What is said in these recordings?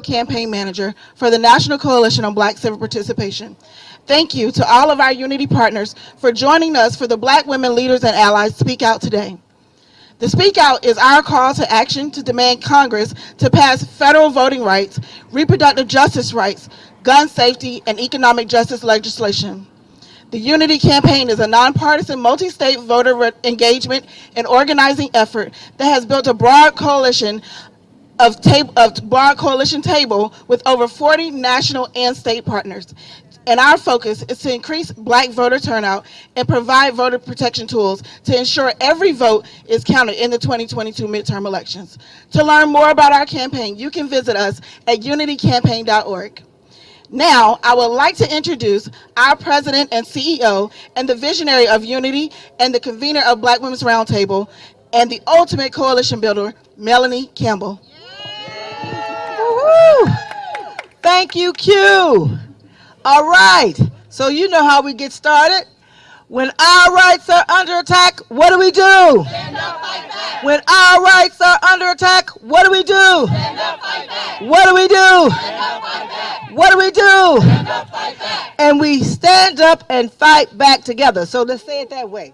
Campaign Manager for the National Coalition on Black Civic Participation. Thank you to all of our Unity partners for joining us for the Black Women Leaders and Allies Speak Out today. The Speak Out is our call to action to demand Congress to pass federal voting rights, reproductive justice rights, gun safety, and economic justice legislation. The Unity Campaign is a nonpartisan, multi-state voter engagement and organizing effort that has built a broad coalition table with over 40 national and state partners. And our focus is to increase Black voter turnout and provide voter protection tools to ensure every vote is counted in the 2022 midterm elections. To learn more about our campaign, you can visit us at unitycampaign.org. Now, I would like to introduce our president and CEO and the visionary of Unity and the convener of Black Women's Roundtable and the ultimate coalition builder, Melanie Campbell. Woo-hoo. Thank you, Q. All right, so you know how we get started. When our rights are under attack, what do we do? Stand up, fight back. When our rights are under attack, what do we do? Stand up, fight back. What do we do? Stand up, fight back. What do we do? Stand up, fight back. And we stand up and fight back together. So let's say it that way.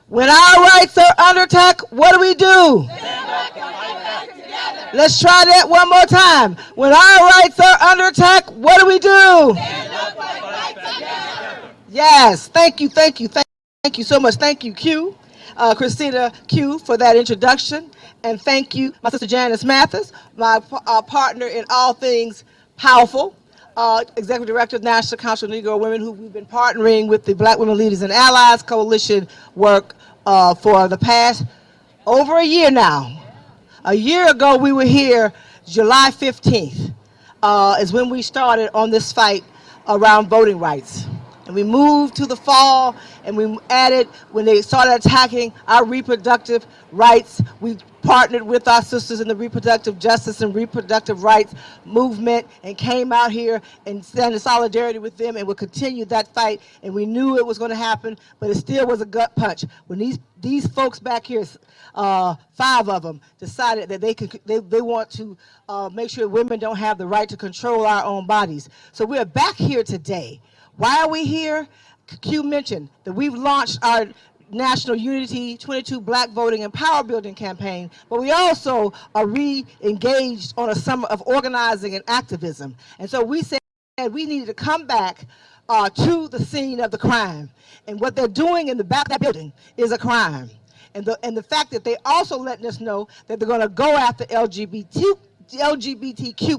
When our rights are under attack, what do we do? Stand up and fight back together. Let's try that one more time. When our rights are under attack, what do we do? Stand up and fight back together. Yes, thank you so much. Thank you, Q, Christina Q, for that introduction. And thank you, my sister Janice Mathis, my partner in all things powerful, Executive Director of National Council of Negro Women, who we've been partnering with the Black Women Leaders and Allies Coalition work for the past over a year now. A year ago, we were here, July 15th, is when we started on this fight around voting rights. And we moved to the fall, and we added, when they started attacking our reproductive rights, we partnered with our sisters in the reproductive justice and reproductive rights movement and came out here and stand in solidarity with them, and we'll continue that fight. And we knew it was going to happen, but it still was a gut punch. When these folks back here, 5 of them, decided that they want to make sure women don't have the right to control our own bodies. So we're back here today. Why are we here? Q mentioned that we've launched our National Unity 22 Black Voting and Power Building campaign, but we also are re-engaged on a summer of organizing and activism. And so we said we needed to come back to the scene of the crime. And what they're doing in the back of that building is a crime. And the fact that they also letting us know that they're going to go after LGBTQ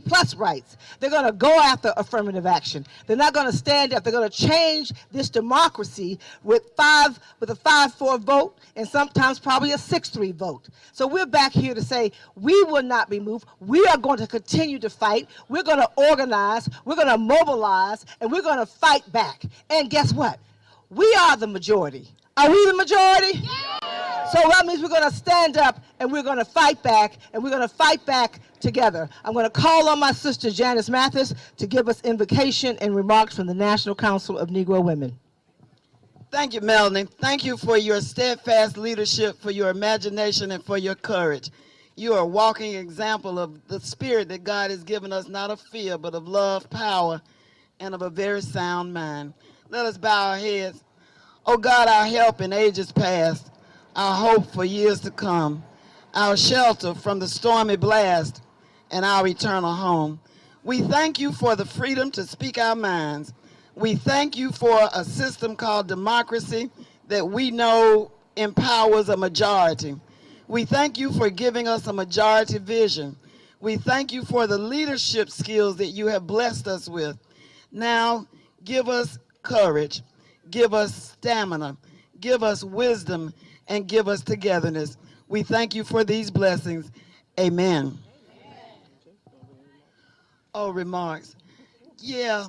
plus rights. They're going to go after affirmative action. They're not going to stand up. They're going to change this democracy with a 5-4 vote and sometimes probably a 6-3 vote. So we're back here to say we will not be moved. We are going to continue to fight. We're going to organize. We're going to mobilize, and we're going to fight back. And guess what? We are the majority. Are we the majority? Yeah. So that means we're going to stand up and we're going to fight back, and we're going to fight back together. I'm going to call on my sister Janice Mathis to give us invocation and remarks from the National Council of Negro Women. Thank you, Melanie. Thank you for your steadfast leadership, for your imagination, and for your courage. You are a walking example of the spirit that God has given us, not of fear, but of love, power, and of a very sound mind. Let us bow our heads. Oh God, our help in ages past, our hope for years to come, our shelter from the stormy blast, and our eternal home. We thank you for the freedom to speak our minds. We thank you for a system called democracy that we know empowers a majority. We thank you for giving us a majority vision. We thank you for the leadership skills that you have blessed us with. Now, give us courage, give us stamina, give us wisdom, and give us togetherness. We thank you for these blessings. Amen. Oh, remarks. Yeah,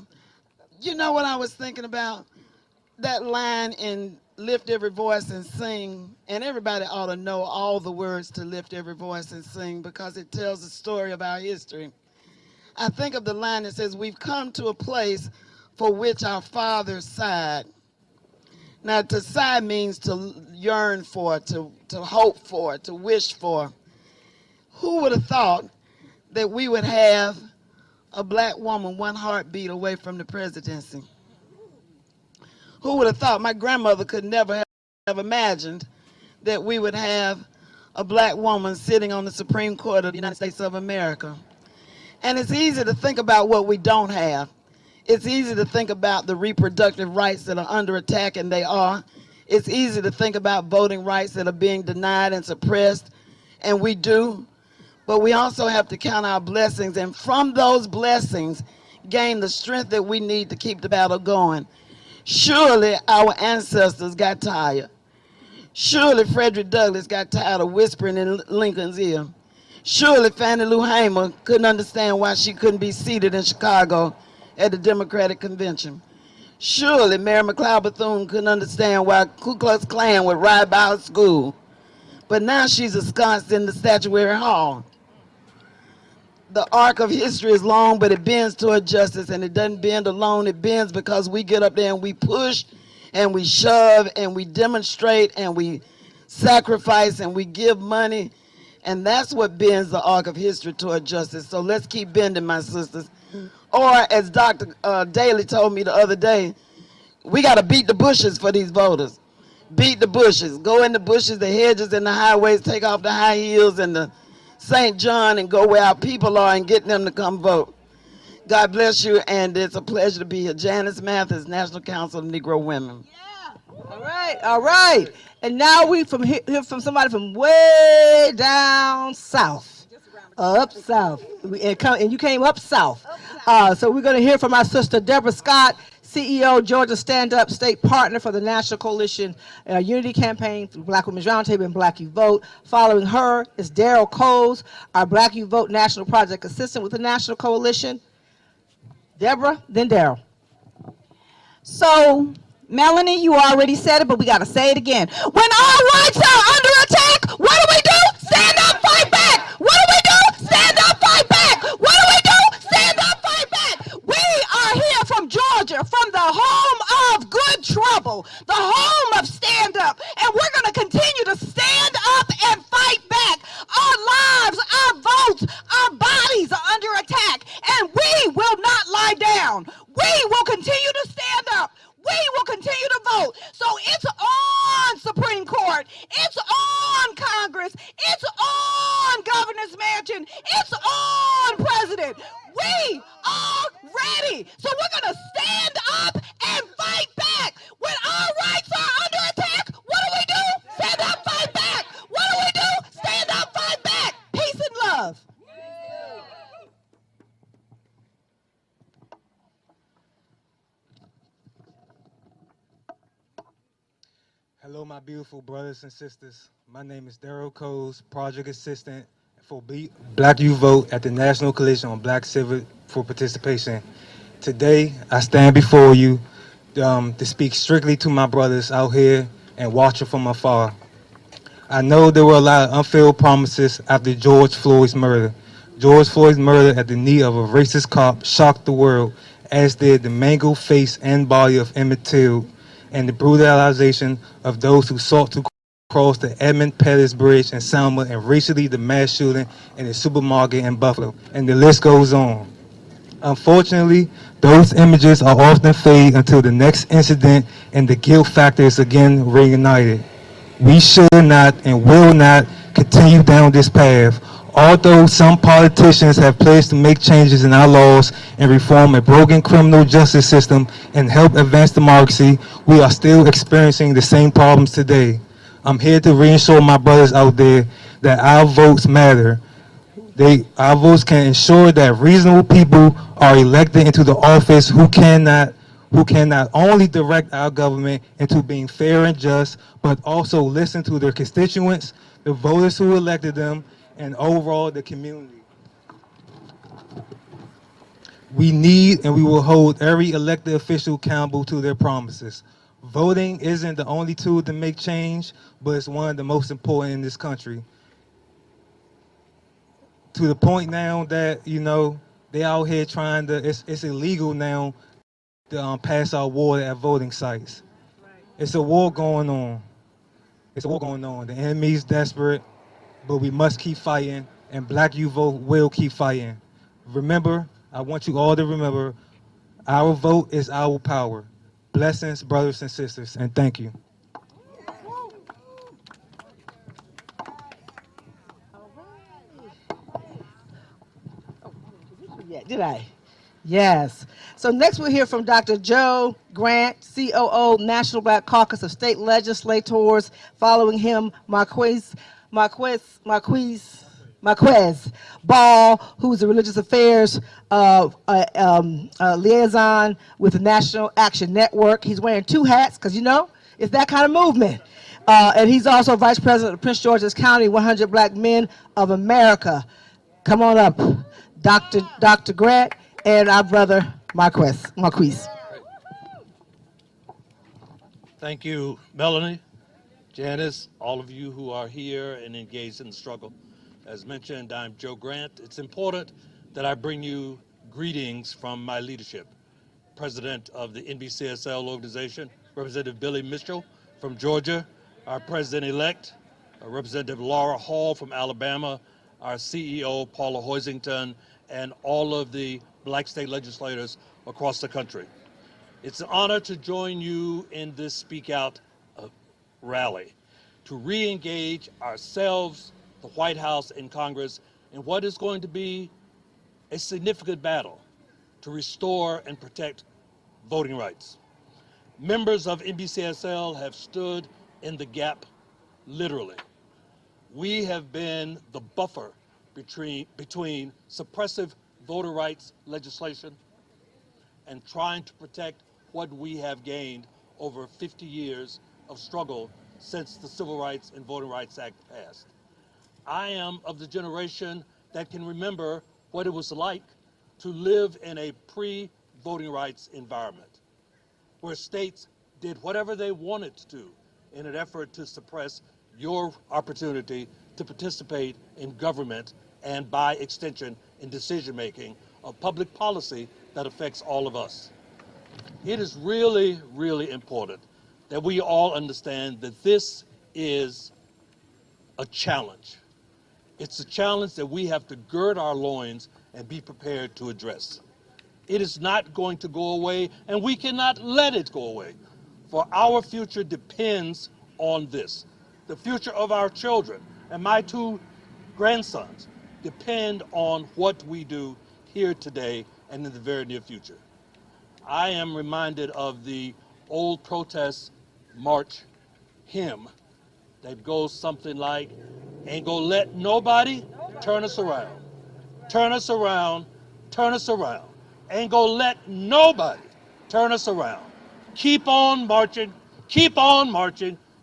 you know what I was thinking about? That line in Lift Every Voice and Sing, and everybody ought to know all the words to Lift Every Voice and Sing because it tells the story of our history. I think of the line that says, we've come to a place for which our fathers sighed. Now, to sigh means to yearn for, to hope for, to wish for. Who would have thought that we would have a black woman one heartbeat away from the presidency. Who would have thought? My grandmother could never have imagined that we would have a black woman sitting on the Supreme Court of the United States of America. And it's easy to think about what we don't have. It's easy to think about the reproductive rights that are under attack, and they are. It's easy to think about voting rights that are being denied and suppressed, and we do. But we also have to count our blessings, and from those blessings, gain the strength that we need to keep the battle going. Surely our ancestors got tired. Surely Frederick Douglass got tired of whispering in Lincoln's ear. Surely Fannie Lou Hamer couldn't understand why she couldn't be seated in Chicago at the Democratic Convention. Surely Mary McLeod Bethune couldn't understand why Ku Klux Klan would ride by her school. But now she's ensconced in the Statuary Hall. The arc of history is long, but it bends toward justice, and it doesn't bend alone. It bends because we get up there and we push and we shove and we demonstrate and we sacrifice and we give money, and that's what bends the arc of history toward justice. So let's keep bending, my sisters. Or as Dr. Daly told me the other day, we got to beat the bushes for these voters. Beat the bushes. Go in the bushes, the hedges, and the highways, take off the high heels and the St. John and go where our people are and get them to come vote. God bless you, and it's a pleasure to be here. Janice Mathis, National Council of Negro Women. Yeah. All right. And now we hear from somebody from way down south. Up south. And you came up south. So we're going to hear from our sister, Deborah Scott, CEO, Georgia Stand Up State Partner for the National Coalition Unity Campaign through Black Women's Roundtable and Black You Vote. Following her is Daryl Coles, our Black You Vote National Project Assistant with the National Coalition. Deborah, then Daryl. So, Melanie, you already said it, but we got to say it again. When our rights are under attack, what do we do? Stand up, fight back. What do we do? Stand up, fight back. What do we do? Stand up, fight back. We are here from Georgia, from the home of good trouble, the home of stand up, and we're going to continue to stand up and fight back. Our lives, our votes, our bodies are under attack, and we will not lie down. We will continue to stand up. We will continue to vote. So it's on Supreme Court. It's on Congress. It's on Governor's Mansion. It's on President. We are ready. So we're going to stand up and fight back. When our rights are under attack, what do? Stand up, fight back. What do? Stand up, fight back. Peace and love. Hello, my beautiful brothers and sisters. My name is Daryl Coles, Project Assistant for Black You Vote at the National Coalition on Black Civic for Participation. Today, I stand before you to speak strictly to my brothers out here and watching from afar. I know there were a lot of unfulfilled promises after George Floyd's murder. George Floyd's murder at the knee of a racist cop shocked the world, as did the mangled face and body of Emmett Till, and the brutalization of those who sought to cross the Edmund Pettus Bridge in Selma, and recently the mass shooting in a supermarket in Buffalo, and the list goes on. Unfortunately, those images are often fade until the next incident, and the guilt factor is again reignited. We should not and will not continue down this path. Although some politicians have pledged to make changes in our laws and reform a broken criminal justice system and help advance democracy, we are still experiencing the same problems today. I'm here to reassure my brothers out there that our votes matter. Our votes can ensure that reasonable people are elected into the office who can not only direct our government into being fair and just, but also listen to their constituents, the voters who elected them, and overall the community. We need and we will hold every elected official accountable to their promises. Voting isn't the only tool to make change, but it's one of the most important in this country. To the point now that, they out here trying to, it's illegal now to pass out water at voting sites. It's a war going on. The enemy's desperate, but we must keep fighting, and Black You Vote will keep fighting. Remember, I want you all to remember our vote is our power. Blessings, brothers and sisters, and thank you. Yeah, did I? Yes. So next we'll hear from Dr. Joe Grant, COO, National Black Caucus of State Legislators. Following him, Marquez Ball, who's the Religious Affairs liaison with the National Action Network. He's wearing two hats because, you know, it's that kind of movement. And he's also Vice President of Prince George's County 100 Black Men of America. Come on up, Dr. Grant and our brother Marquez. Thank you, Melanie, Janice, all of you who are here and engaged in the struggle. As mentioned, I'm Joe Grant. It's important that I bring you greetings from my leadership. President of the NBCSL organization, Representative Billy Mitchell from Georgia, our President-elect, Representative Laura Hall from Alabama, our CEO, Paula Hoisington, and all of the Black state legislators across the country. It's an honor to join you in this Speak Out rally, to re-engage ourselves, the White House, and Congress in what is going to be a significant battle to restore and protect voting rights. Members of NBCSL have stood in the gap, literally. We have been the buffer between suppressive voter rights legislation and trying to protect what we have gained over 50 years of struggle since the Civil Rights and Voting Rights Act passed. I am of the generation that can remember what it was like to live in a pre-voting rights environment, where states did whatever they wanted to do in an effort to suppress your opportunity to participate in government and, by extension, in decision-making of public policy that affects all of us. It is really, really important that we all understand that this is a challenge. It's a challenge that we have to gird our loins and be prepared to address. It is not going to go away, and we cannot let it go away, for our future depends on this. The future of our children and my two grandsons depend on what we do here today and in the very near future. I am reminded of the old protest march hymn that goes something like, "Ain't gonna let nobody turn us around. Turn us around, turn us around. Ain't gonna let nobody turn us around. Keep on marching,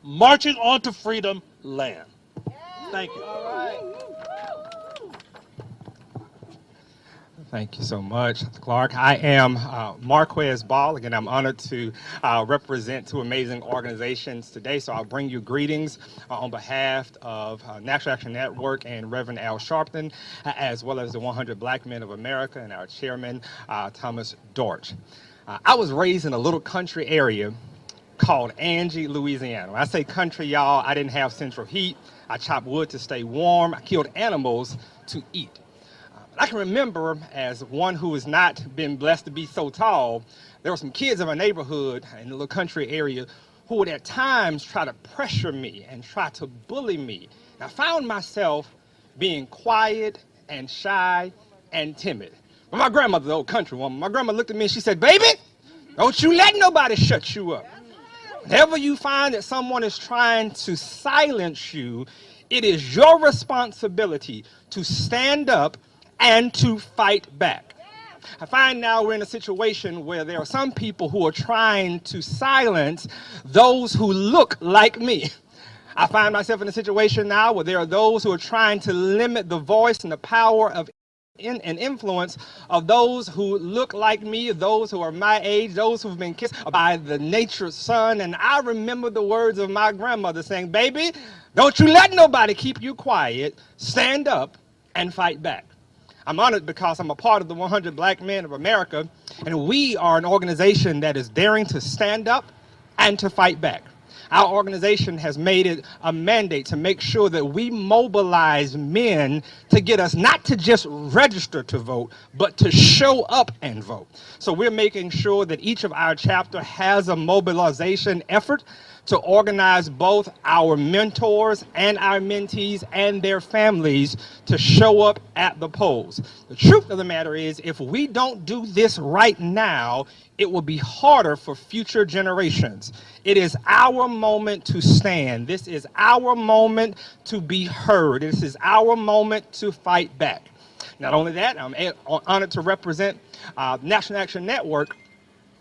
marching on to freedom land." Thank you. Thank you so much, Clark. I am Marquez Ball. Again, I'm honored to represent two amazing organizations today. So I'll bring you greetings on behalf of National Action Network and Reverend Al Sharpton, as well as the 100 Black Men of America and our chairman, Thomas Dortch. I was raised in a little country area called Angie, Louisiana. When I say country, y'all, I didn't have central heat. I chopped wood to stay warm. I killed animals to eat. I can remember, as one who has not been blessed to be so tall, there were some kids in my neighborhood in the little country area who would at times try to pressure me and try to bully me. And I found myself being quiet and shy and timid. But my grandmother, the old country woman, my grandma looked at me and she said, "Baby, don't you let nobody shut you up. Whenever you find that someone is trying to silence you, it is your responsibility to stand up and to fight back." I find now we're in a situation where there are some people who are trying to silence those who look like me. I find myself in a situation now where there are those who are trying to limit the voice and the power of and influence of those who look like me, those who are my age, those who've been kissed by the nature's sun. And I remember the words of my grandmother saying, "Baby, don't you let nobody keep you quiet. Stand up and fight back." I'm honored because I'm a part of the 100 Black Men of America, and we are an organization that is daring to stand up and to fight back. our organization has made it a mandate to make sure that we mobilize men to get us not to just register to vote, but to show up and vote. So we're making sure that each of our chapter has a mobilization effort to organize both our mentors and our mentees and their families to show up at the polls. The truth of the matter is, if we don't do this right now, it will be harder for future generations. It is our moment to stand. This is our moment to be heard. This is our moment to fight back. Not only that, I'm honored to represent National Action Network.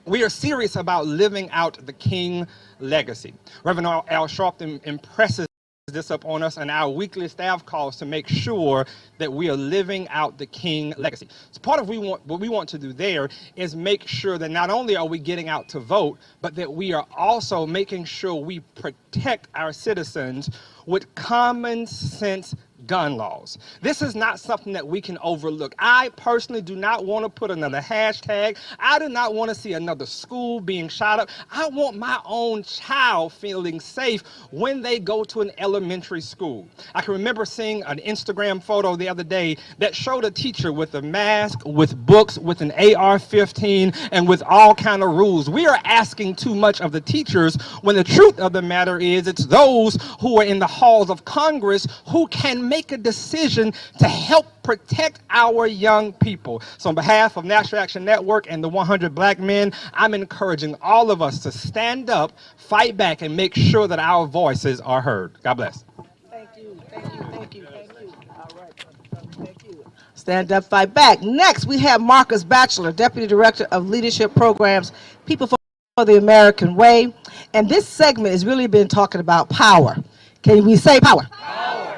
We are serious about living out the King legacy. Reverend Al Sharpton impresses this upon us in our weekly staff calls to make sure that we are living out the King legacy. So part of what we want to do there is make sure that not only are we getting out to vote, but that we are also making sure we protect our citizens with common sense gun laws. This is not something that we can overlook. I personally do not want to put another hashtag. I do not want to see another school being shot up. I want my own child feeling safe when they go to an elementary school. I can remember seeing an Instagram photo the other day that showed a teacher with a mask, with books, with an AR-15, and with all kind of rules. We are asking too much of the teachers when the truth of the matter is it's those who are in the halls of Congress who can make a decision to help protect our young people. So on behalf of National Action Network and the 100 Black Men, I'm encouraging all of us to stand up, fight back, and make sure that our voices are heard. God bless. Thank you, thank you, thank you, thank you. All right, thank you. Stand up, fight back. Next, we have Marcus Batchelor, Deputy Director of Leadership Programs, People for the American Way. And this segment has really been talking about power. Can we say power? Power.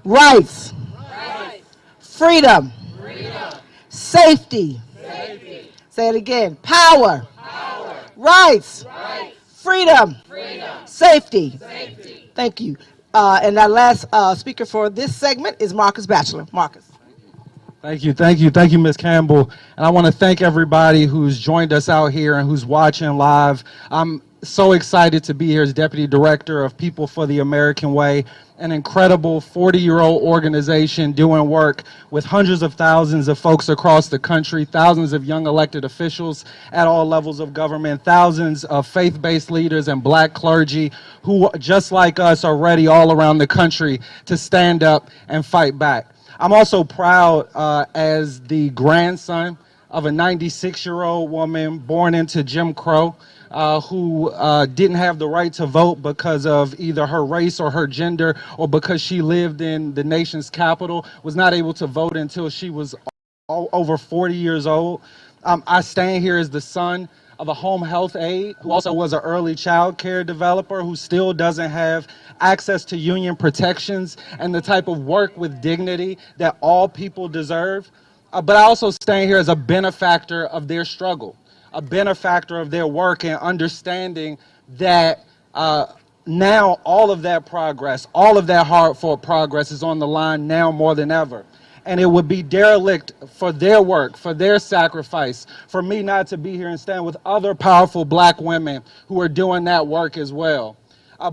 Rights. Freedom. Safety. Say it again. Power. Rights. Freedom. Safety. Thank you. And our last speaker for this segment is Marcus Batchelor. Marcus. Thank you, Ms. Campbell. And I want to thank everybody who's joined us out here and who's watching live. I'm so excited to be here as Deputy Director of People for the American Way, an incredible 40-year-old organization doing work with hundreds of thousands of folks across the country, thousands of young elected officials at all levels of government, thousands of faith-based leaders and Black clergy who, just like us, are ready all around the country to stand up and fight back. I'm also proud as the grandson of a 96-year-old woman born into Jim Crow, who didn't have the right to vote because of either her race or her gender, or because she lived in the nation's capital, was not able to vote until she was over 40 years old. I stand here as the son of a home health aide who also was an early child care developer who still doesn't have access to union protections and the type of work with dignity that all people deserve. But I also stand here as a benefactor of their struggle, a benefactor of their work, and understanding that now all of that progress, all of that hard-fought progress is on the line now more than ever. And it would be derelict for their work, for their sacrifice, for me not to be here and stand with other powerful Black women who are doing that work as well.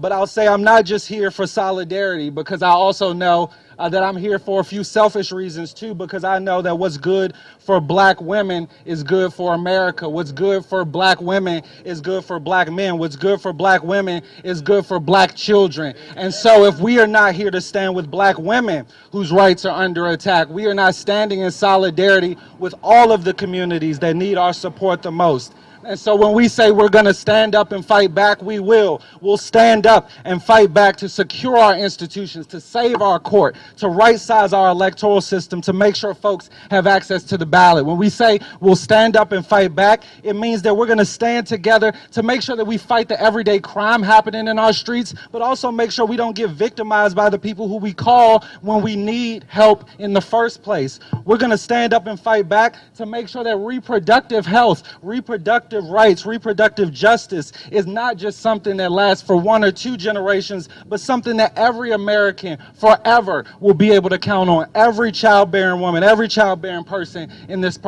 But I'll say I'm not just here for solidarity, because I also know that I'm here for a few selfish reasons too, because I know that what's good for Black women is good for America. What's good for Black women is good for Black men. What's good for Black women is good for Black children. And so if we are not here to stand with Black women whose rights are under attack, we are not standing in solidarity with all of the communities that need our support the most. And so when we say we're going to stand up and fight back, we will. We'll stand up and fight back to secure our institutions, to save our court, to right-size our electoral system, to make sure folks have access to the ballot. When we say we'll stand up and fight back, it means that we're going to stand together to make sure that we fight the everyday crime happening in our streets, but also make sure we don't get victimized by the people who we call when we need help in the first place. We're going to stand up and fight back to make sure that reproductive health, reproductive reproductive rights, reproductive justice is not just something that lasts for 1 or 2 generations, but something that every American forever will be able to count on. Every childbearing woman, every childbearing person in this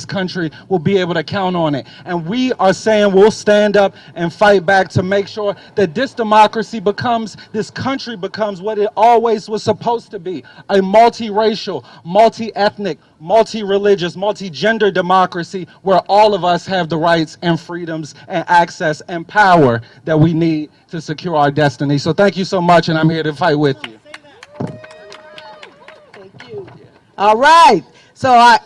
country will be able to count on it. And we are saying we'll stand up and fight back to make sure that this democracy becomes, this country becomes what it always was supposed to be, a multiracial, multi-ethnic, multi-religious, multi-gender democracy where all of us have the rights and freedoms and access and power that we need to secure our destiny. So thank you so much, and I'm here to fight with you. Thank you. All right. So I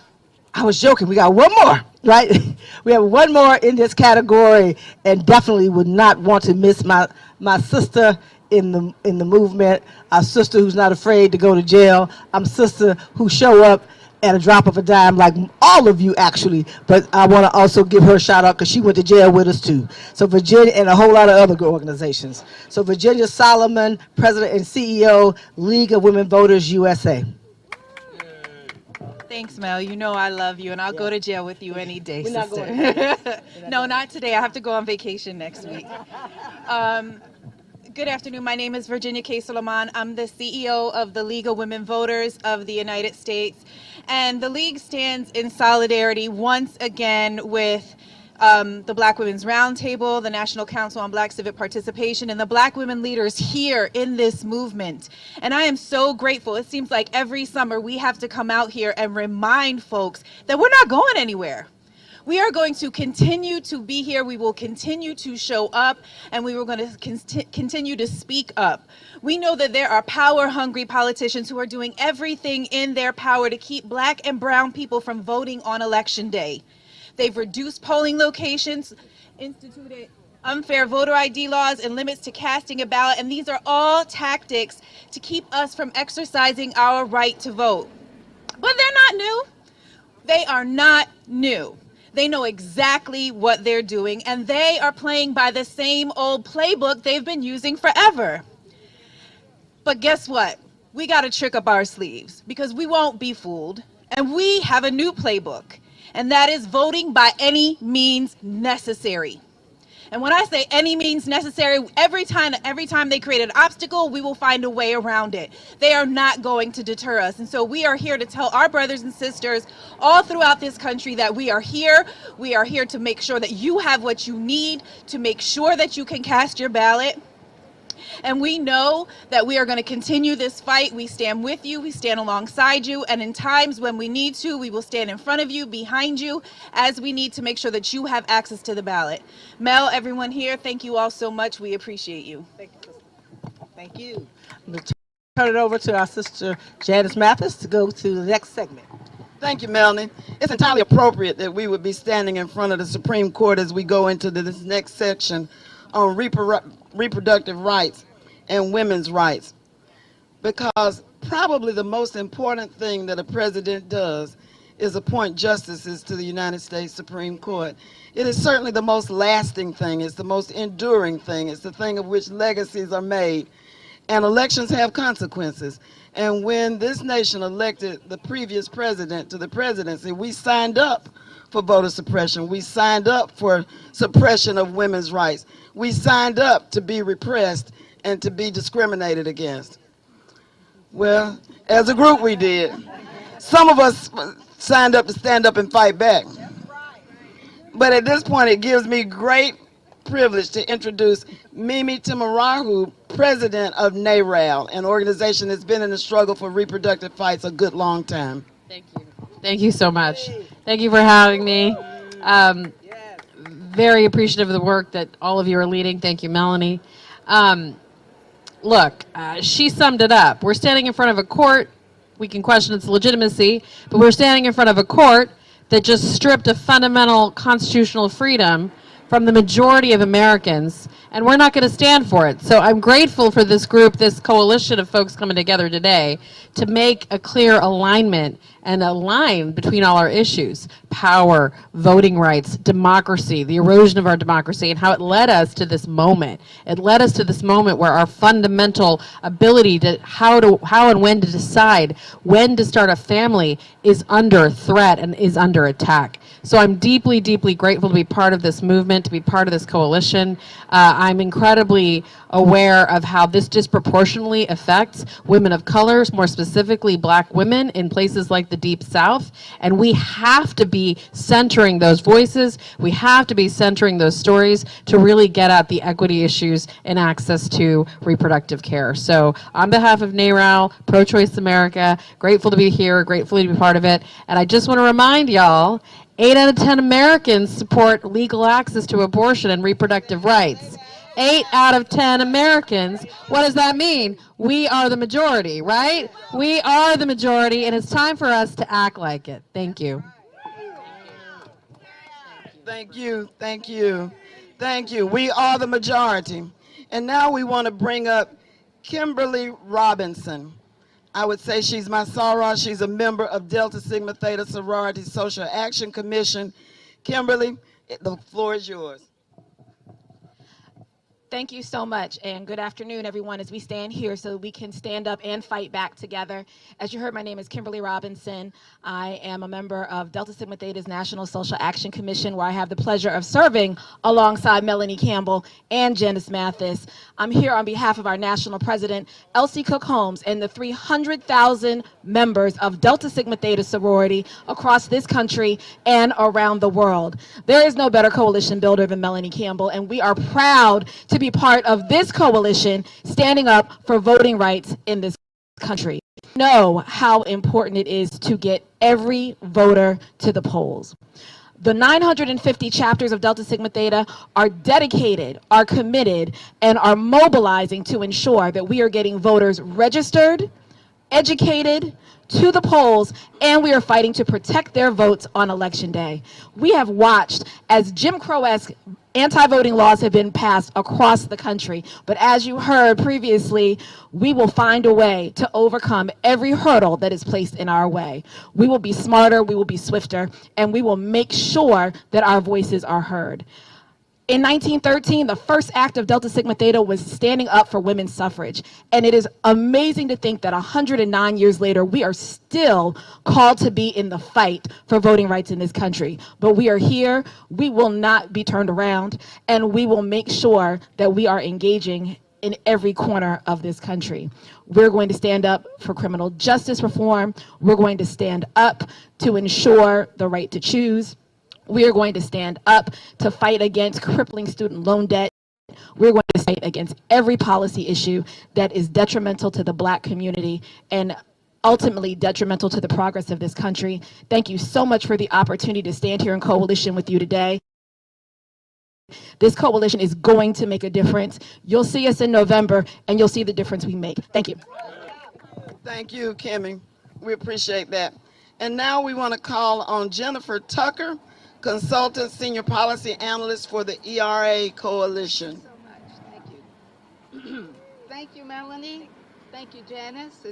was joking. We got one more, right? We have one more in this category, and definitely would not want to miss my sister in the movement, our sister who's not afraid to go to jail. I'm sister who show up at a drop of a dime, like all of you actually, but I want to also give her a shout out because she went to jail with us too. So Virginia and a whole lot of other organizations. So Virginia Solomon, President and CEO, League of Women Voters USA. Thanks, Mel. You know I love you, and I'll go to jail with you any day, We're not sister. No, not today. I have to go on vacation next week. Good afternoon. My name is Virginia K. Solomon. I'm the CEO of the League of Women Voters of the United States. And the League stands in solidarity once again with the Black Women's Roundtable, the National Council on Black Civic Participation, and the Black women leaders here in this movement. And I am so grateful. It seems like every summer we have to come out here and remind folks that we're not going anywhere. We are going to continue to be here. We will continue to show up, and we were going to continue to speak up. We know that there are power-hungry politicians who are doing everything in their power to keep Black and brown people from voting on Election Day. They've reduced polling locations, instituted unfair voter ID laws, and limits to casting a ballot, and these are all tactics to keep us from exercising our right to vote. But they're not new. They are not new. They know exactly what they're doing, and they are playing by the same old playbook they've been using forever. But guess what? We got a trick up our sleeves because we won't be fooled, and we have a new playbook, and that is voting by any means necessary. And when I say any means necessary, every time they create an obstacle, we will find a way around it. They are not going to deter us. And so we are here to tell our brothers and sisters all throughout this country that we are here. We are here to make sure that you have what you need to make sure that you can cast your ballot. And we know that we are going to continue this fight. We stand with you, we stand alongside you, and in times when we need to, we will stand in front of you, behind you, as we need to make sure that you have access to the ballot. Mel, everyone here, thank you all so much. We appreciate you. Thank you. Thank you. I'm going to turn it over to our sister Janice Mathis to go to the next segment. Thank you, Melanie. It's entirely appropriate that we would be standing in front of the Supreme Court as we go into this next section on reproductive rights and women's rights, because probably the most important thing that a president does is appoint justices to the United States Supreme Court. It is certainly the most lasting thing. It's the most enduring thing. It's the thing of which legacies are made. And elections have consequences. And when this nation elected the previous president to the presidency, we signed up for voter suppression. We signed up for suppression of women's rights. We signed up to be repressed and to be discriminated against. Well, as a group we did. Some of us signed up to stand up and fight back. But at this point, it gives me great privilege to introduce Mimi Timarahu, president of NARAL, an organization that's been in the struggle for reproductive rights a good long time. Thank you. Thank you so much. Thank you for having me. Very appreciative of the work that all of you are leading. Thank you, Melanie. Look, she summed it up. We're standing in front of a court. We can question its legitimacy, but we're standing in front of a court that just stripped a fundamental constitutional freedom from the majority of Americans, and we're not going to stand for it. So I'm grateful for this group, this coalition of folks coming together today to make a clear alignment and a line between all our issues: power, voting rights, democracy, the erosion of our democracy, and how it led us to this moment. It led us to this moment where our fundamental ability to how and when to decide when to start a family is under threat and is under attack. So I'm deeply, deeply grateful to be part of this movement, to be part of this coalition. I'm incredibly aware of how this disproportionately affects women of colors, more specifically Black women in places like the Deep South. And we have to be centering those voices. We have to be centering those stories to really get at the equity issues and access to reproductive care. So on behalf of NARAL, Pro-Choice America, grateful to be here, grateful to be part of it. And I just want to remind y'all, 8 out of 10 Americans support legal access to abortion and reproductive rights. 8 out of 10 Americans. What does that mean? We are the majority, right? We are the majority, and it's time for us to act like it. Thank you. Thank you, thank you, thank you. We are the majority. And now we want to bring up Kimberly Robinson. I would say she's my soror. She's a member of Delta Sigma Theta Sorority Social Action Commission. Kimberly, the floor is yours. Thank you so much, and good afternoon, everyone, as we stand here so we can stand up and fight back together. As you heard, my name is Kimberly Robinson. I am a member of Delta Sigma Theta's National Social Action Commission, where I have the pleasure of serving alongside Melanie Campbell and Janice Mathis. I'm here on behalf of our national president, Elsie Cook Holmes, and the 300,000 members of Delta Sigma Theta sorority across this country and around the world. There is no better coalition builder than Melanie Campbell, and we are proud to be part of this coalition standing up for voting rights in this country. Know how important it is to get every voter to the polls. The 950 chapters of Delta Sigma Theta are dedicated, are committed, and are mobilizing to ensure that we are getting voters registered, educated, to the polls, and we are fighting to protect their votes on Election Day. We have watched as Jim Crow-esque anti-voting laws have been passed across the country, but as you heard previously, we will find a way to overcome every hurdle that is placed in our way. We will be smarter, we will be swifter, and we will make sure that our voices are heard. In 1913, the first act of Delta Sigma Theta was standing up for women's suffrage. And it is amazing to think that 109 years later, we are still called to be in the fight for voting rights in this country. But we are here, we will not be turned around, and we will make sure that we are engaging in every corner of this country. We're going to stand up for criminal justice reform. We're going to stand up to ensure the right to choose. We are going to stand up to fight against crippling student loan debt. We're going to fight against every policy issue that is detrimental to the Black community and ultimately detrimental to the progress of this country. Thank you so much for the opportunity to stand here in coalition with you today. This coalition is going to make a difference. You'll see us in November, and you'll see the difference we make. Thank you. Thank you, Kimmy. We appreciate that. And now we want to call on Jennifer Tucker, Consultant Senior Policy Analyst for the ERA Coalition. Thank you. Thank you, Melanie. Thank you, Janice.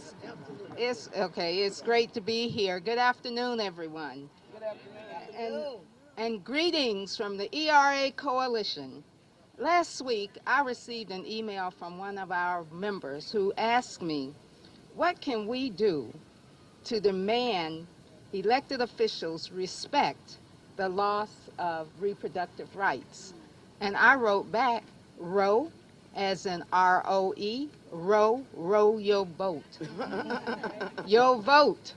It's great to be here. Good afternoon, everyone. Good afternoon. And greetings from the ERA Coalition. Last week, I received an email from one of our members who asked me, what can we do to demand elected officials respect the loss of reproductive rights? And I wrote back, row, as in R-O-E, row your vote. Your vote,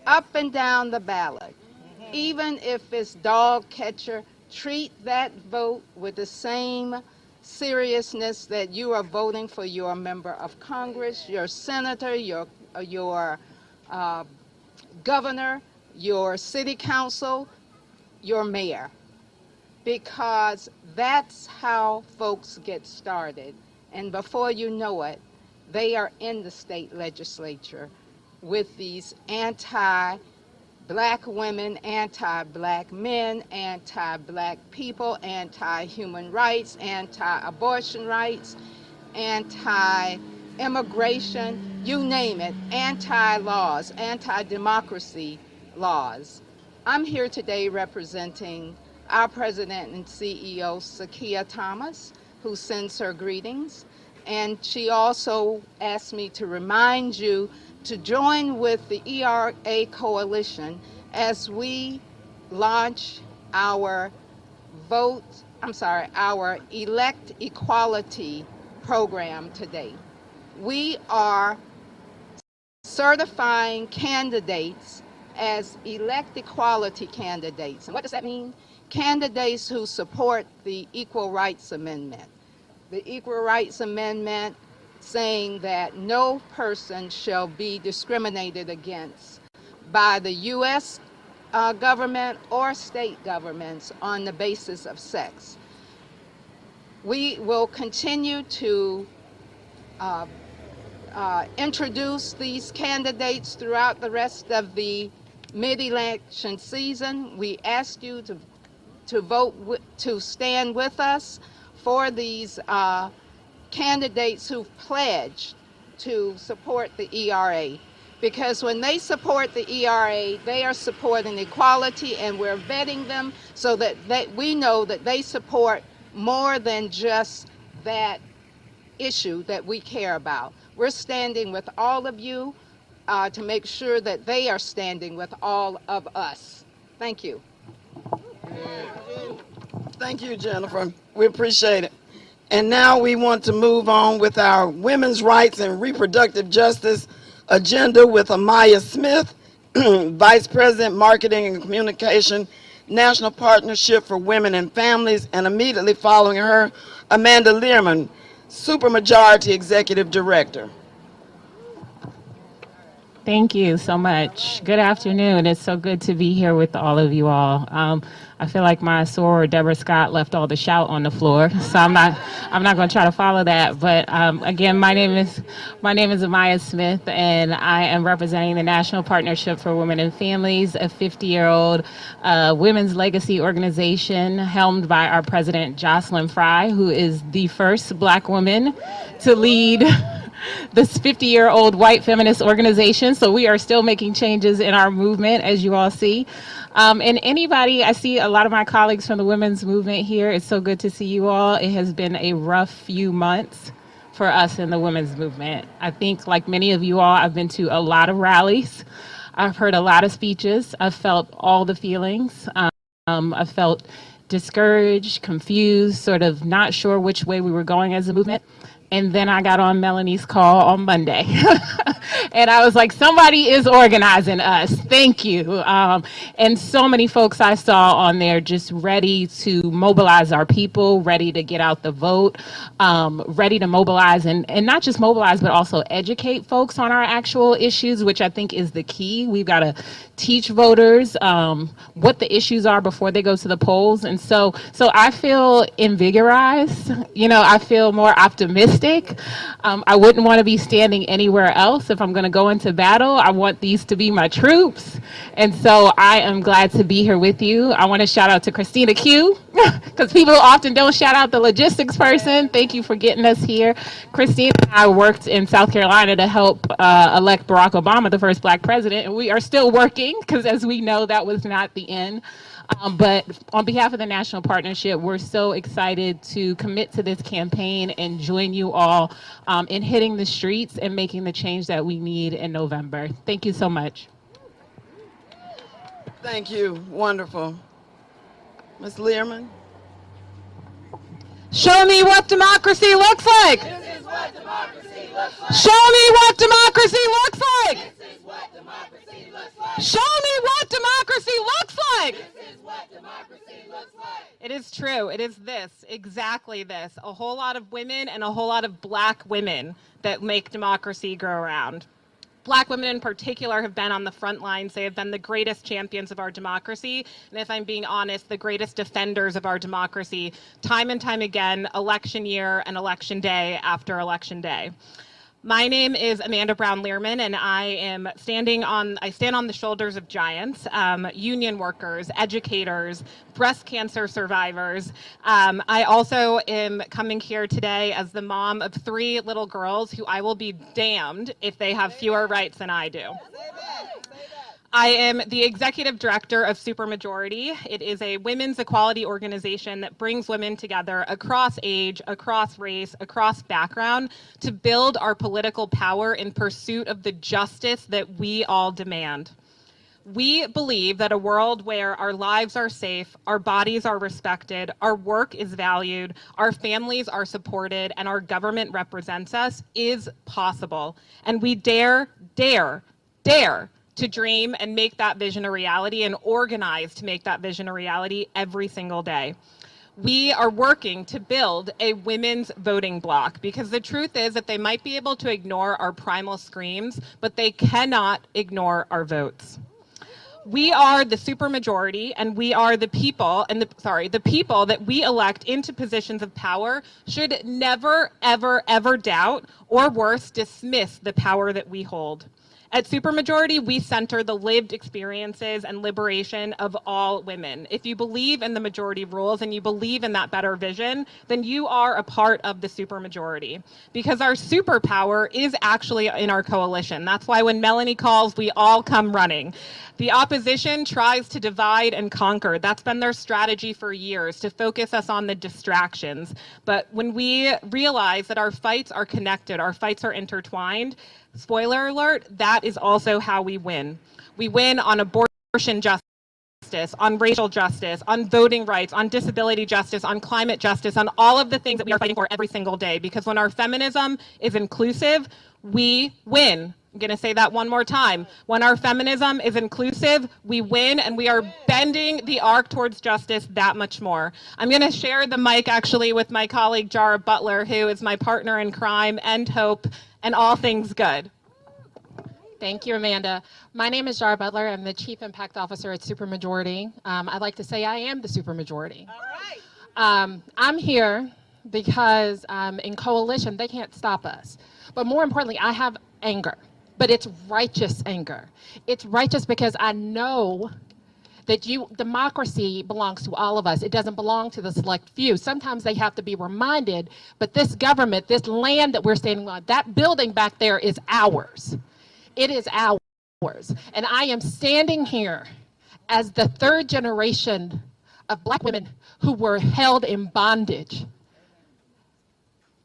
up and down the ballot. Even if it's dog catcher, treat that vote with the same seriousness that you are voting for your member of Congress, your senator, your governor, your city council, your mayor, because that's how folks get started. And before you know it, they are in the state legislature with these anti-Black women, anti-Black men, anti-Black people, anti-human rights, anti-abortion rights, anti-immigration, you name it, anti-laws, anti-democracy laws. I'm here today representing our President and CEO, Sakia Thomas, who sends her greetings. And she also asked me to remind you to join with the ERA Coalition as we launch our our Elect Equality program today. We are certifying candidates as elect equality candidates. And what does that mean? Candidates who support the Equal Rights Amendment. The Equal Rights Amendment saying that no person shall be discriminated against by the U.S. Government or state governments on the basis of sex. We will continue to introduce these candidates throughout the rest of the mid-election season. We ask you to vote to stand with us for these candidates who've pledged to support the ERA. Because when they support the ERA, they are supporting equality, and we're vetting them so that we know that they support more than just that issue that we care about. We're standing with all of you to make sure that they are standing with all of us. Thank you. Thank you, Jennifer. We appreciate it. And now we want to move on with our women's rights and reproductive justice agenda with Amaya Smith, Vice President, Marketing and Communication, National Partnership for Women and Families, and immediately following her, Amanda Learman, Supermajority Executive Director. Thank you so much. Good afternoon. It's so good to be here with all of you all. I feel like my soror Deborah Scott left all the shout on the floor, so I'm not going to try to follow that. But again, my name is Amaya Smith, and I am representing the National Partnership for Women and Families, a 50-year-old women's legacy organization helmed by our president Jocelyn Fry, who is the first Black woman to lead this 50-year-old white feminist organization. So we are still making changes in our movement, as you all see. And anybody, I see a lot of my colleagues from the women's movement here. It's so good to see you all. It has been a rough few months for us in the women's movement. I think, like many of you all, I've been to a lot of rallies. I've heard a lot of speeches. I've felt all the feelings. I felt discouraged, confused, sort of not sure which way we were going as a movement. And then I got on Melanie's call on Monday. And I was like, somebody is organizing us. Thank you. And so many folks I saw on there just ready to mobilize our people, ready to get out the vote, ready to mobilize and not just mobilize, but also educate folks on our actual issues, which I think is the key. We've got to teach voters what the issues are before they go to the polls. And so I feel invigorized. You know, I feel more optimistic. I wouldn't want to be standing anywhere else. If I'm going to go into battle, I want these to be my troops. And so I am glad to be here with you. I want to shout out to Christina Q, because people often don't shout out the logistics person. Thank you for getting us here. Christina and I worked in South Carolina to help elect Barack Obama, the first Black president, and we are still working because, as we know, that was not the end. But on behalf of the National Partnership, we're so excited to commit to this campaign and join you all in hitting the streets and making the change that we need in November. Thank you so much. Thank you. Wonderful. Ms. Learman. Show me what democracy looks like. This is what democracy looks like. Show me what democracy looks like. This is what democracy looks like. Show me what democracy looks like. This is what democracy looks like. It is true. It is this, exactly this. A whole lot of women and a whole lot of Black women that make democracy grow around. Black women in particular have been on the front lines. They have been the greatest champions of our democracy. And if I'm being honest, the greatest defenders of our democracy, time and time again, election year and election day after election day. My name is Amanda Brown Learman, and I stand on the shoulders of giants, union workers, educators, breast cancer survivors. I also am coming here today as the mom of 3 little girls who I will be damned if they have fewer rights than I do. I am the executive director of Supermajority. It is a women's equality organization that brings women together across age, across race, across background to build our political power in pursuit of the justice that we all demand. We believe that a world where our lives are safe, our bodies are respected, our work is valued, our families are supported, and our government represents us is possible. And we dare to dream and make that vision a reality and organize to make that vision a reality every single day. We are working to build a women's voting bloc because the truth is that they might be able to ignore our primal screams, but they cannot ignore our votes. We are the supermajority, and we are the people, and the people that we elect into positions of power should never, ever, ever doubt, or worse, dismiss the power that we hold. At Supermajority, we center the lived experiences and liberation of all women. If you believe in the majority rules and you believe in that better vision, then you are a part of the supermajority. Because our superpower is actually in our coalition. That's why when Melanie calls, we all come running. The opposition tries to divide and conquer. That's been their strategy for years, to focus us on the distractions. But when we realize that our fights are connected, our fights are intertwined, spoiler alert, that is also how we win. We win on abortion justice, on racial justice, on voting rights, on disability justice, on climate justice, on all of the things that we are fighting for every single day. Because when our feminism is inclusive, we win. I'm going to say that one more time. When our feminism is inclusive, we win, and we are bending the arc towards justice that much more. I'm going to share the mic actually with my colleague Jara Butler, who is my partner in crime and hope and all things good. Thank you, Amanda. My name is Jara Butler. I'm the Chief Impact Officer at Supermajority. I'd like to say I am the Supermajority. All right. I'm here because in coalition, they can't stop us. But more importantly, I have anger, but it's righteous anger. It's righteous because I know that democracy belongs to all of us. It doesn't belong to the select few. Sometimes they have to be reminded, but this government, this land that we're standing on, that building back there is ours. It is ours. And I am standing here as the third generation of Black women who were held in bondage.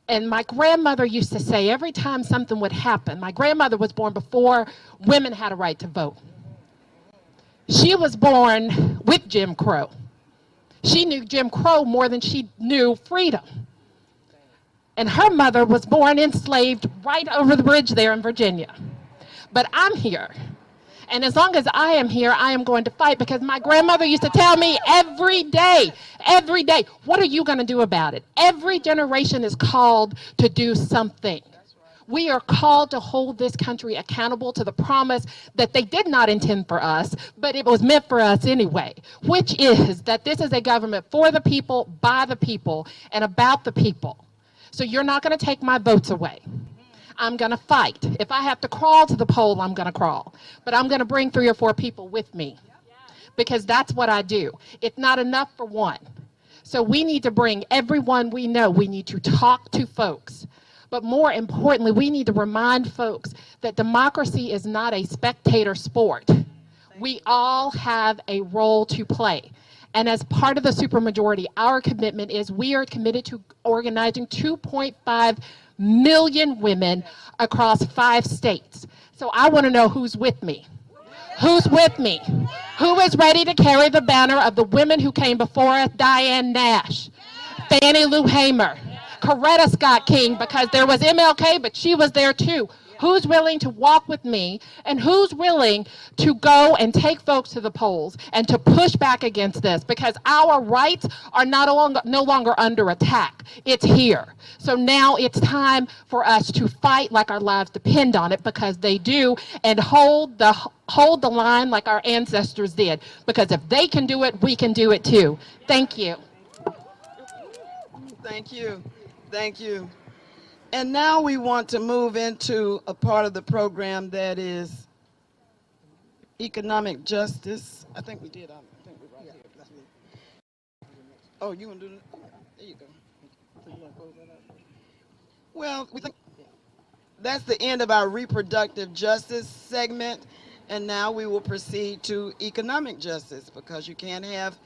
And my grandmother used to say every time something would happen, my grandmother was born before women had a right to vote. She was born with Jim Crow. She knew Jim Crow more than she knew freedom. And her mother was born enslaved right over the bridge there in Virginia. But I'm here. And as long as I am here, I am going to fight, because my grandmother used to tell me every day, what are you going to do about it? Every generation is called to do something. We are called to hold this country accountable to the promise that they did not intend for us, but it was meant for us anyway, which is that this is a government for the people, by the people, and about the people. So you're not going to take my votes away. I'm going to fight. If I have to crawl to the poll, I'm going to crawl. But I'm going to bring 3 or 4 people with me, because that's what I do. It's not enough for one. So we need to bring everyone we know. We need to talk to folks. But more importantly, we need to remind folks that democracy is not a spectator sport. We all have a role to play. And as part of the supermajority, our commitment is we are committed to organizing 2.5 million women across 5 states. So I want to know who's with me. Who's with me? Who is ready to carry the banner of the women who came before us? Diane Nash, Fannie Lou Hamer, Coretta Scott King, because there was MLK, but she was there too. Who's willing to walk with me, and who's willing to go and take folks to the polls and to push back against this? Because our rights are no longer under attack. It's here. So now it's time for us to fight like our lives depend on it, because they do, and hold the line like our ancestors did. Because if they can do it, we can do it too. Thank you. Thank you. Thank you. And now we want to move into a part of the program that is economic justice. I think we did. I think we're right here. Oh, you want to do it? There you go. So you want to close that out? Well, we think that's the end of our reproductive justice segment. And now we will proceed to economic justice, because you can't have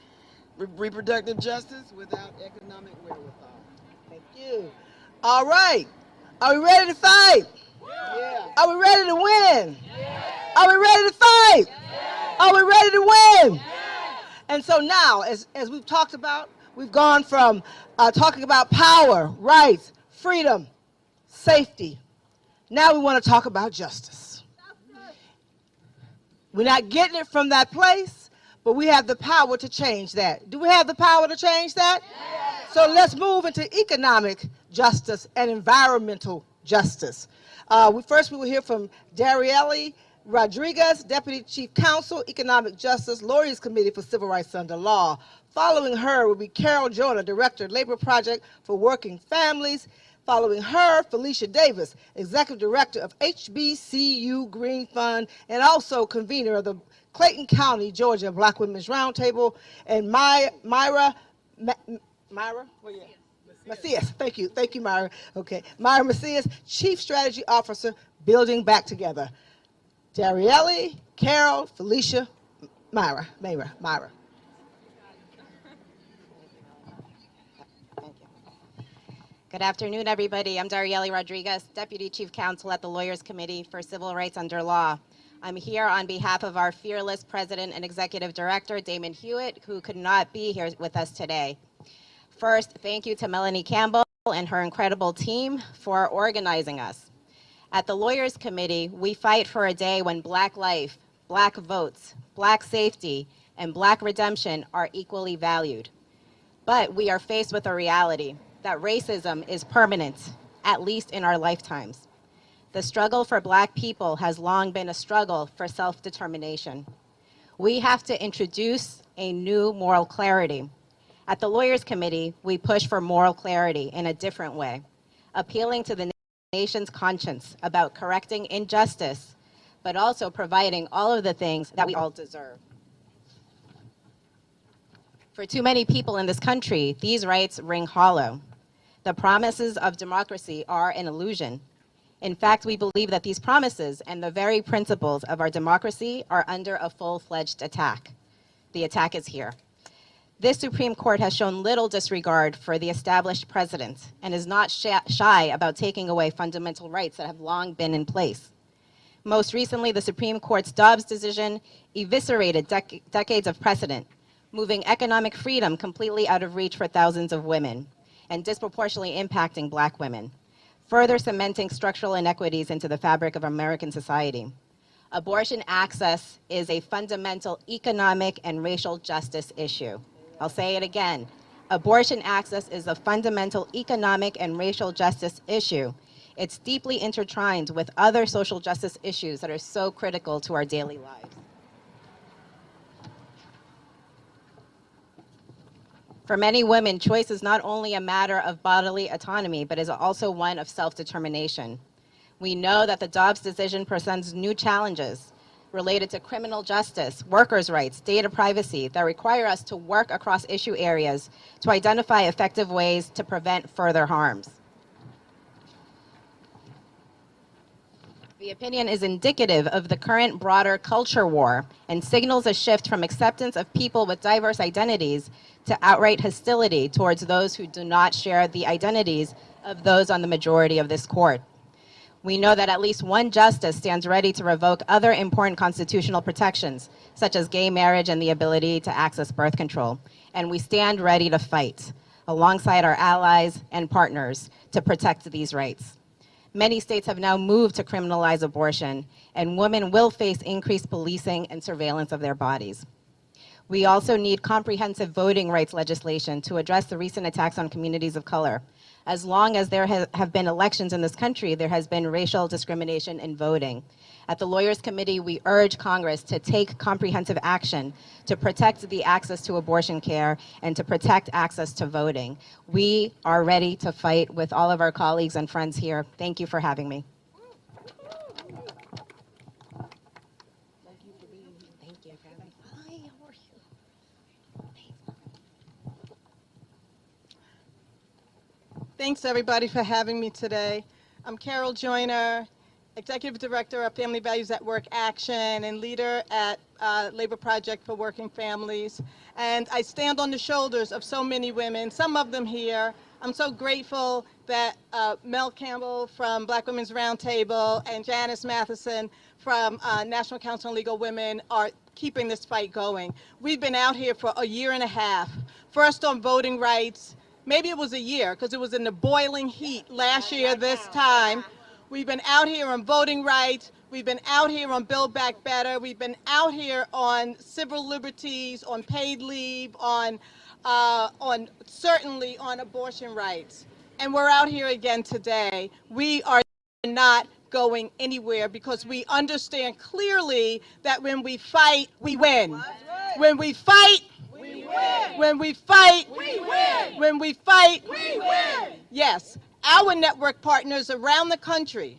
reproductive justice without economic wherewithal. Thank you. All right. Are we ready to fight? Yeah. Are we ready to win? Are we ready to fight? Are we ready to win? And so now, as we've talked about, we've gone from talking about power, rights, freedom, safety. Now we want to talk about justice. We're not getting it from that place, but we have the power to change that. Do we have the power to change that? Yes. So let's move into economic justice and environmental justice. We will hear from Darielle Rodriguez, Deputy Chief Counsel, Economic Justice, Lawyers Committee for Civil Rights Under Law. Following her will be Carol Joyner, Director, Labor Project for Working Families. Following her, Felicia Davis, Executive Director of HBCU Green Fund and also convener of the Clayton County, Georgia Black Women's Roundtable, and Myra Macias. Thank you, Myra. Okay, Myra Macias, Chief Strategy Officer, Building Back Together. Darielle, Carol, Felicia, Myra. Good afternoon, everybody. I'm Darielle Rodriguez, Deputy Chief Counsel at the Lawyers Committee for Civil Rights Under Law. I'm here on behalf of our fearless President and Executive Director, Damon Hewitt, who could not be here with us today. First, thank you to Melanie Campbell and her incredible team for organizing us. At the Lawyers Committee, we fight for a day when Black life, Black votes, Black safety, and Black redemption are equally valued. But we are faced with a reality that racism is permanent, at least in our lifetimes. The struggle for Black people has long been a struggle for self-determination. We have to introduce a new moral clarity. At the Lawyers Committee, we push for moral clarity in a different way, appealing to the nation's conscience about correcting injustice, but also providing all of the things that we all deserve. For too many people in this country, these rights ring hollow. The promises of democracy are an illusion. In fact, we believe that these promises and the very principles of our democracy are under a full-fledged attack. The attack is here. This Supreme Court has shown little disregard for the established precedent and is not shy about taking away fundamental rights that have long been in place. Most recently, the Supreme Court's Dobbs decision eviscerated decades of precedent, moving economic freedom completely out of reach for thousands of women and disproportionately impacting Black women, further cementing structural inequities into the fabric of American society. Abortion access is a fundamental economic and racial justice issue. I'll say it again. Abortion access is a fundamental economic and racial justice issue. It's deeply intertwined with other social justice issues that are so critical to our daily lives. For many women, choice is not only a matter of bodily autonomy, but is also one of self-determination. We know that the Dobbs decision presents new challenges related to criminal justice, workers' rights, data privacy that require us to work across issue areas to identify effective ways to prevent further harms. The opinion is indicative of the current broader culture war and signals a shift from acceptance of people with diverse identities to outright hostility towards those who do not share the identities of those on the majority of this court. We know that at least one justice stands ready to revoke other important constitutional protections, such as gay marriage and the ability to access birth control. And we stand ready to fight alongside our allies and partners to protect these rights. Many states have now moved to criminalize abortion, and women will face increased policing and surveillance of their bodies. We also need comprehensive voting rights legislation to address the recent attacks on communities of color. As long as there have been elections in this country, there has been racial discrimination in voting. At the Lawyers Committee, we urge Congress to take comprehensive action to protect the access to abortion care and to protect access to voting. We are ready to fight with all of our colleagues and friends here. Thank you for having me. Thanks everybody for having me today. I'm Carol Joyner, Executive Director of Family Values at Work Action and leader at Labor Project for Working Families. And I stand on the shoulders of so many women, some of them here. I'm so grateful that Mel Campbell from Black Women's Roundtable and Janice Matheson from National Council on Legal Women are keeping this fight going. We've been out here for a year and a half, first on voting rights. Maybe it was a year because it was in the boiling heat last year this time. We've been out here on voting rights. We've been out here on Build Back Better. We've been out here on civil liberties, on paid leave, on certainly on abortion rights. And we're out here again today. We are not going anywhere because we understand clearly that when we fight, we win. When we fight, we win. When we fight, we win. When we fight, we win. Yes. Our network partners around the country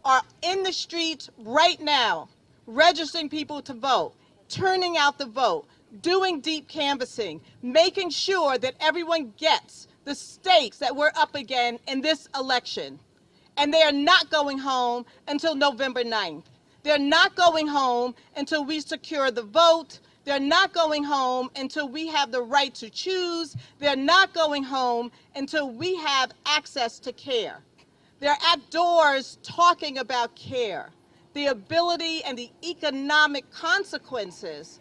are in the streets right now, registering people to vote, turning out the vote, doing deep canvassing, making sure that everyone gets the stakes that we're up against in this election. And they are not going home until November 9th. They're not going home until we secure the vote. They're not going home until we have the right to choose. They're not going home until we have access to care. They're at doors talking about care, the ability and the economic consequences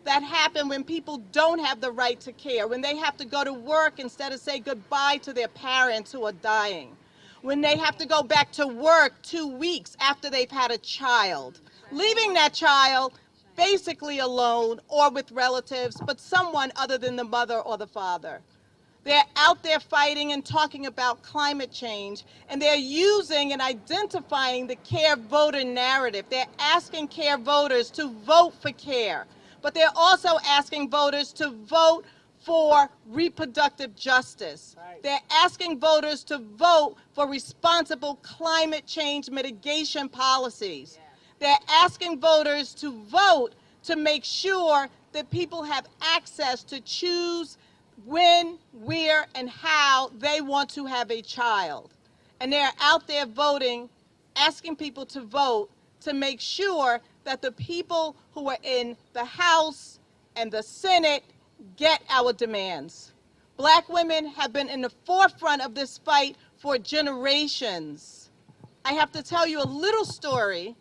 that happen when people don't have the right to care, when they have to go to work instead of say goodbye to their parents who are dying, when they have to go back to work 2 weeks after they've had a child, leaving that child basically alone or with relatives, but someone other than the mother or the father. They're out there fighting and talking about climate change, and they're using and identifying the care voter narrative. They're asking care voters to vote for care, but they're also asking voters to vote for reproductive justice. They're asking voters to vote for responsible climate change mitigation policies. They're asking voters to vote to make sure that people have access to choose when, where, and how they want to have a child. And they're out there voting, asking people to vote to make sure that the people who are in the House and the Senate get our demands. Black women have been in the forefront of this fight for generations. I have to tell you a little story.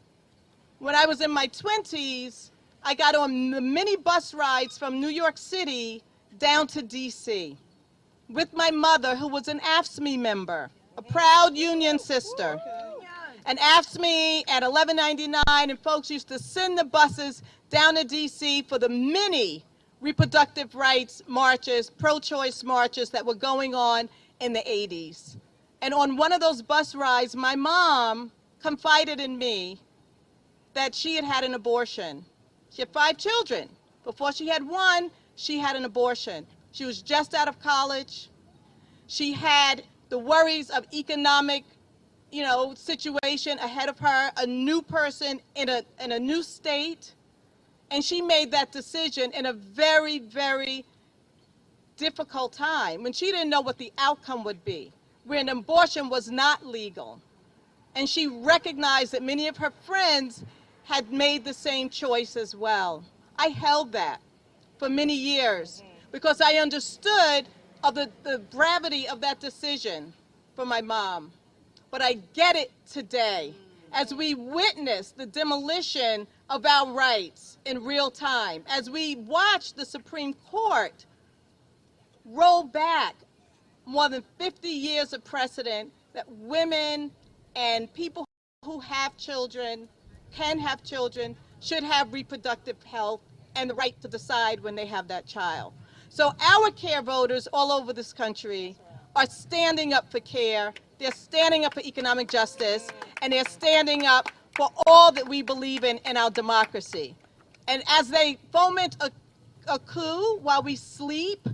When I was in my 20s, I got on the mini bus rides from New York City down to DC with my mother, who was an AFSCME member, a proud union sister. And AFSCME at $11.99, and folks used to send the buses down to DC for the many reproductive rights marches, pro-choice marches that were going on in the 80s. And on one of those bus rides, my mom confided in me that she had had an abortion. She had 5 children. Before she had one, she had an abortion. She was just out of college. She had the worries of economic, situation ahead of her, a new person in a new state. And she made that decision in a very, very difficult time when she didn't know what the outcome would be, when abortion was not legal. And she recognized that many of her friends had made the same choice as well. I held that for many years because I understood of the gravity of that decision for my mom. But I get it today as we witness the demolition of our rights in real time, as we watch the Supreme Court roll back more than 50 years of precedent that women and people who have children, can have children, should have reproductive health and the right to decide when they have that child. So our care voters all over this country are standing up for care, they're standing up for economic justice, and they're standing up for all that we believe in our democracy. And as they foment a coup while we sleep,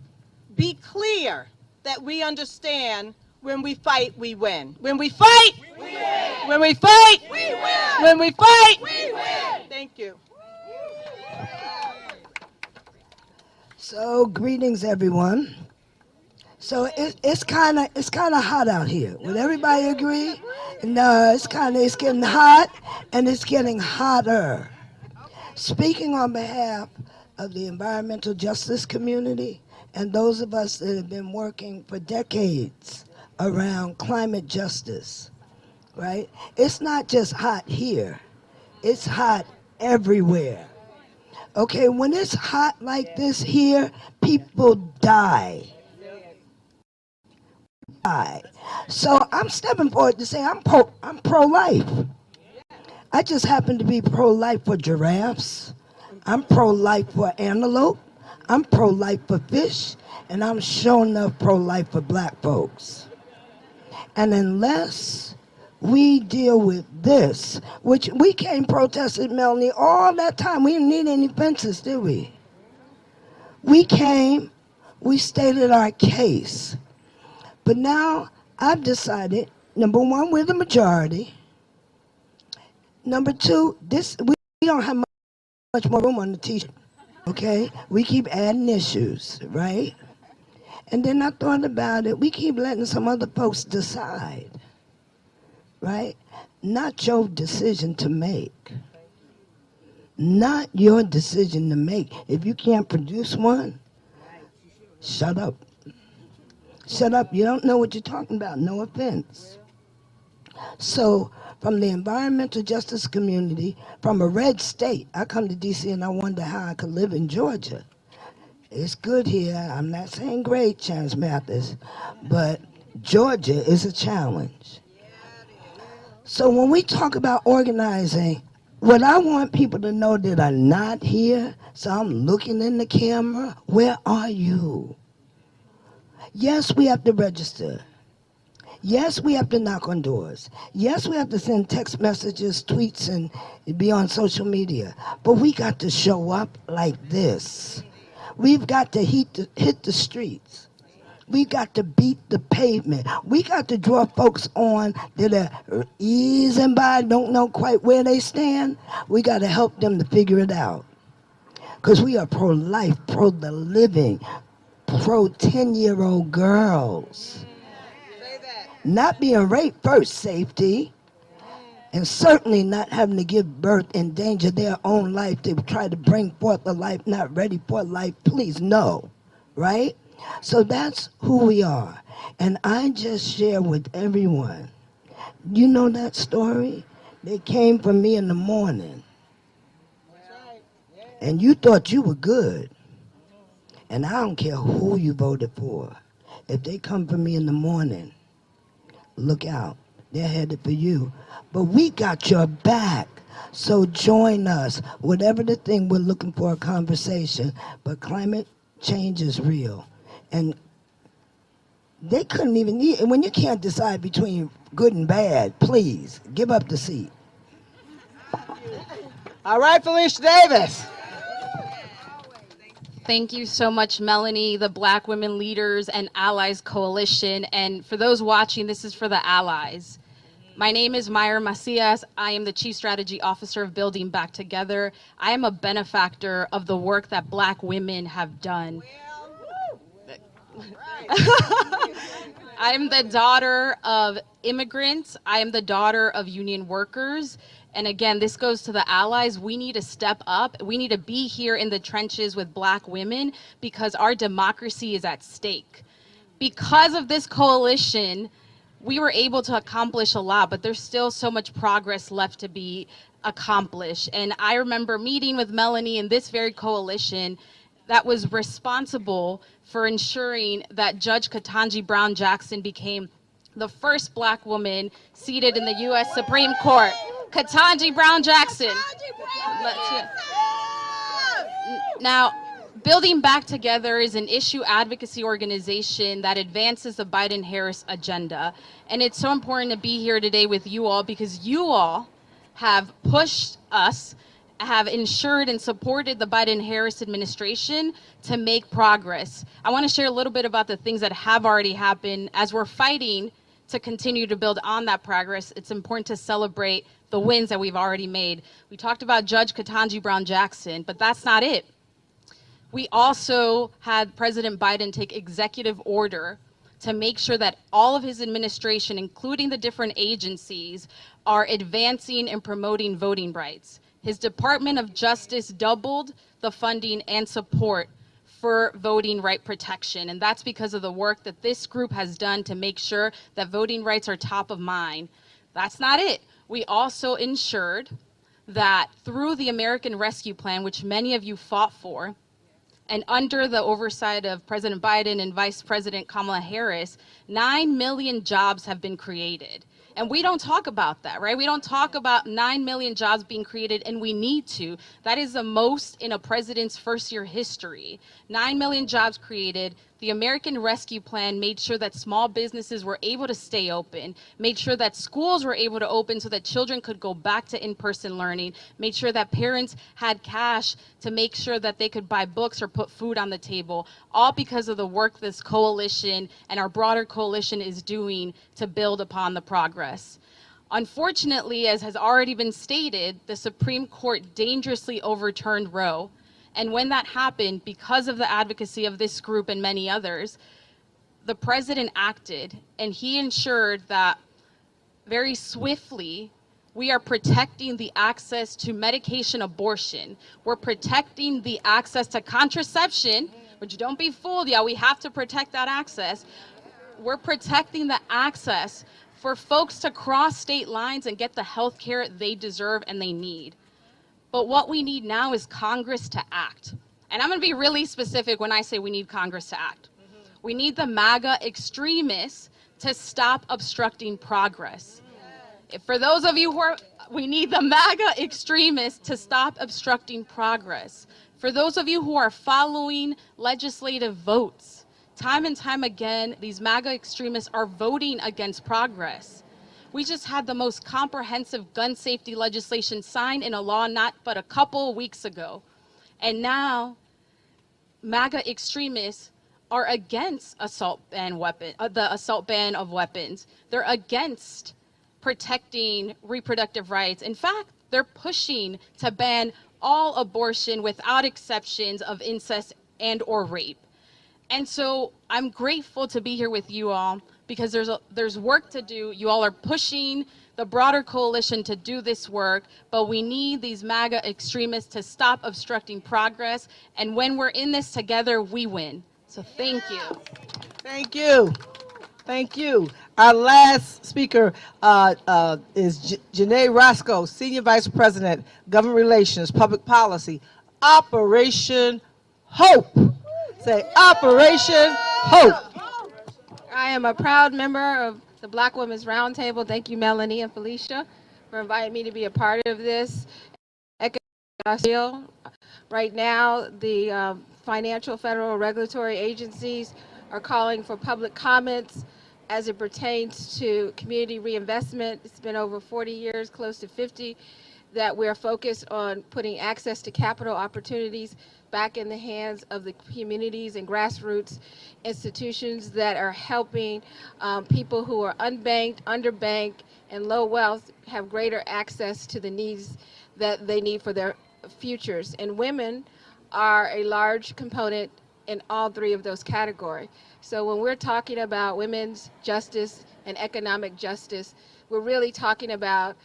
be clear that we understand when we fight, we win. When we fight, we win. When we fight, we win. When we fight, we win. Thank you. So, greetings, everyone. So it's kind of hot out here. Would everybody agree? No, it's getting hot, and it's getting hotter. Speaking on behalf of the environmental justice community and those of us that have been working for decades around climate justice, right? It's not just hot here. It's hot everywhere. Okay, when it's hot like this here, people die. So I'm stepping forward to say I'm pro-life. I just happen to be pro-life for giraffes. I'm pro-life for antelope. I'm pro-life for fish. And I'm sure enough pro-life for black folks. And unless we deal with this, which we came protesting, Melanie, all that time. We didn't need any fences, did we? We came, we stated our case. But now I've decided, number one, we're the majority. Number two, we don't have much more room on the t-shirt, okay? We keep adding issues, right? And then I thought about it. We keep letting some other folks decide, right? Not your decision to make. Not your decision to make. If you can't produce one, shut up. Shut up. You don't know what you're talking about. No offense. So from the environmental justice community, from a red state, I come to D.C. and I wonder how I could live in Georgia. It's good here. I'm not saying great, Chance Mathis, but Georgia is a challenge. So when we talk about organizing, what I want people to know that are not here, so I'm looking in the camera, where are you? Yes, we have to register. Yes, we have to knock on doors. Yes, we have to send text messages, tweets, and be on social media. But we got to show up like this. We've got to hit the streets. We got to beat the pavement. We got to draw folks on that are easing by, don't know quite where they stand. We got to help them to figure it out. Because we are pro-life, pro-the living, pro-10-year-old girls. Not being raped first, safety. And certainly not having to give birth, endanger their own life. They try to bring forth a life not ready for life. Please, no. Right? So that's who we are. And I just share with everyone. You know that story? They came for me in the morning. And you thought you were good. And I don't care who you voted for. If they come for me in the morning, look out. They're headed for you. But we got your back. So join us. Whatever the thing, we're looking for a conversation. But climate change is real. And they couldn't even, when you can't decide between good and bad, please, give up the seat. All right, Felicia Davis. Thank you so much, Melanie, the Black Women Leaders and Allies Coalition. And for those watching, this is for the allies. My name is Mayra Macias. I am the Chief Strategy Officer of Building Back Together. I am a benefactor of the work that Black women have done. I am the daughter of immigrants. I am the daughter of union workers. And again, this goes to the allies. We need to step up. We need to be here in the trenches with Black women because our democracy is at stake. Because of this coalition, we were able to accomplish a lot, but there's still so much progress left to be accomplished. And I remember meeting with Melanie and this very coalition that was responsible for ensuring that Judge Ketanji Brown Jackson became the first Black woman seated in the U.S. Supreme Court. Ketanji Brown Jackson. Now, Building Back Together is an issue advocacy organization that advances the Biden-Harris agenda. And it's so important to be here today with you all because you all have pushed us, have ensured and supported the Biden-Harris administration to make progress. I want to share a little bit about the things that have already happened. As we're fighting to continue to build on that progress, it's important to celebrate the wins that we've already made. We talked about Judge Ketanji Brown Jackson, but that's not it. We also had President Biden take executive order to make sure that all of his administration, including the different agencies, are advancing and promoting voting rights. His Department of Justice doubled the funding and support for voting right protection, and that's because of the work that this group has done to make sure that voting rights are top of mind. That's not it. We also ensured that through the American Rescue Plan, which many of you fought for, and under the oversight of President Biden and Vice President Kamala Harris, 9 million jobs have been created. And we don't talk about that, right? We don't talk about 9 million jobs being created, and we need to. That is the most in a president's first year history. 9 million jobs created. The American Rescue Plan made sure that small businesses were able to stay open, made sure that schools were able to open so that children could go back to in-person learning, made sure that parents had cash to make sure that they could buy books or put food on the table, all because of the work this coalition and our broader coalition is doing to build upon the progress. Unfortunately, as has already been stated, the Supreme Court dangerously overturned Roe. And when that happened, because of the advocacy of this group and many others, the president acted, and he ensured that very swiftly we are protecting the access to medication abortion. We're protecting the access to contraception, which don't be fooled, y'all, we have to protect that access. We're protecting the access for folks to cross state lines and get the health care they deserve and they need. But what we need now is Congress to act. And I'm going to be really specific when I say we need Congress to act. We need the MAGA extremists to stop obstructing progress. For those of you who are, we need the MAGA extremists to stop obstructing progress. For those of you who are following legislative votes, time and time again, these MAGA extremists are voting against progress. We just had the most comprehensive gun safety legislation signed in a law not but a couple weeks ago. And now MAGA extremists are against the assault ban of weapons. They're against protecting reproductive rights. In fact, they're pushing to ban all abortion without exceptions of incest and or rape. And so I'm grateful to be here with you all because there's work to do. You all are pushing the broader coalition to do this work, but we need these MAGA extremists to stop obstructing progress. And when we're in this together, we win. So thank you. Thank you. Thank you. Our last speaker is Janae Roscoe, Senior Vice President, Government Relations, Public Policy, Operation Hope. Say Operation Hope. I am a proud member of the Black Women's Roundtable. Thank you, Melanie and Felicia, for inviting me to be a part of this. Right now, the financial federal regulatory agencies are calling for public comments as it pertains to community reinvestment. It's been over 40 years, close to 50, that we're focused on putting access to capital opportunities back in the hands of the communities and grassroots institutions that are helping people who are unbanked, underbanked, and low wealth have greater access to the needs that they need for their futures. And women are a large component in all three of those categories. So when we're talking about women's justice and economic justice, we're really talking about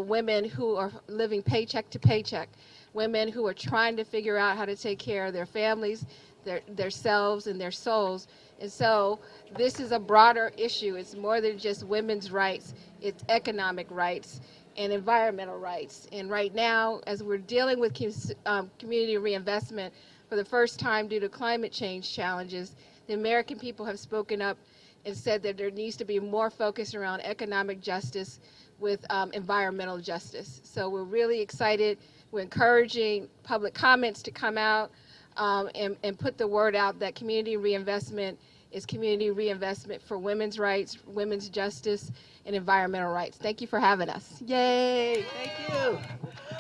women who are living paycheck to paycheck, women who are trying to figure out how to take care of their families, their selves, and their souls. And so this is a broader issue. It's more than just women's rights. It's economic rights and environmental rights. And right now, as we're dealing with community reinvestment for the first time due to climate change challenges, the American people have spoken up and said that there needs to be more focus around economic justice with environmental justice. So we're really excited. We're encouraging public comments to come out and put the word out that community reinvestment is community reinvestment for women's rights, women's justice, and environmental rights. Thank you for having us. Yay, thank you.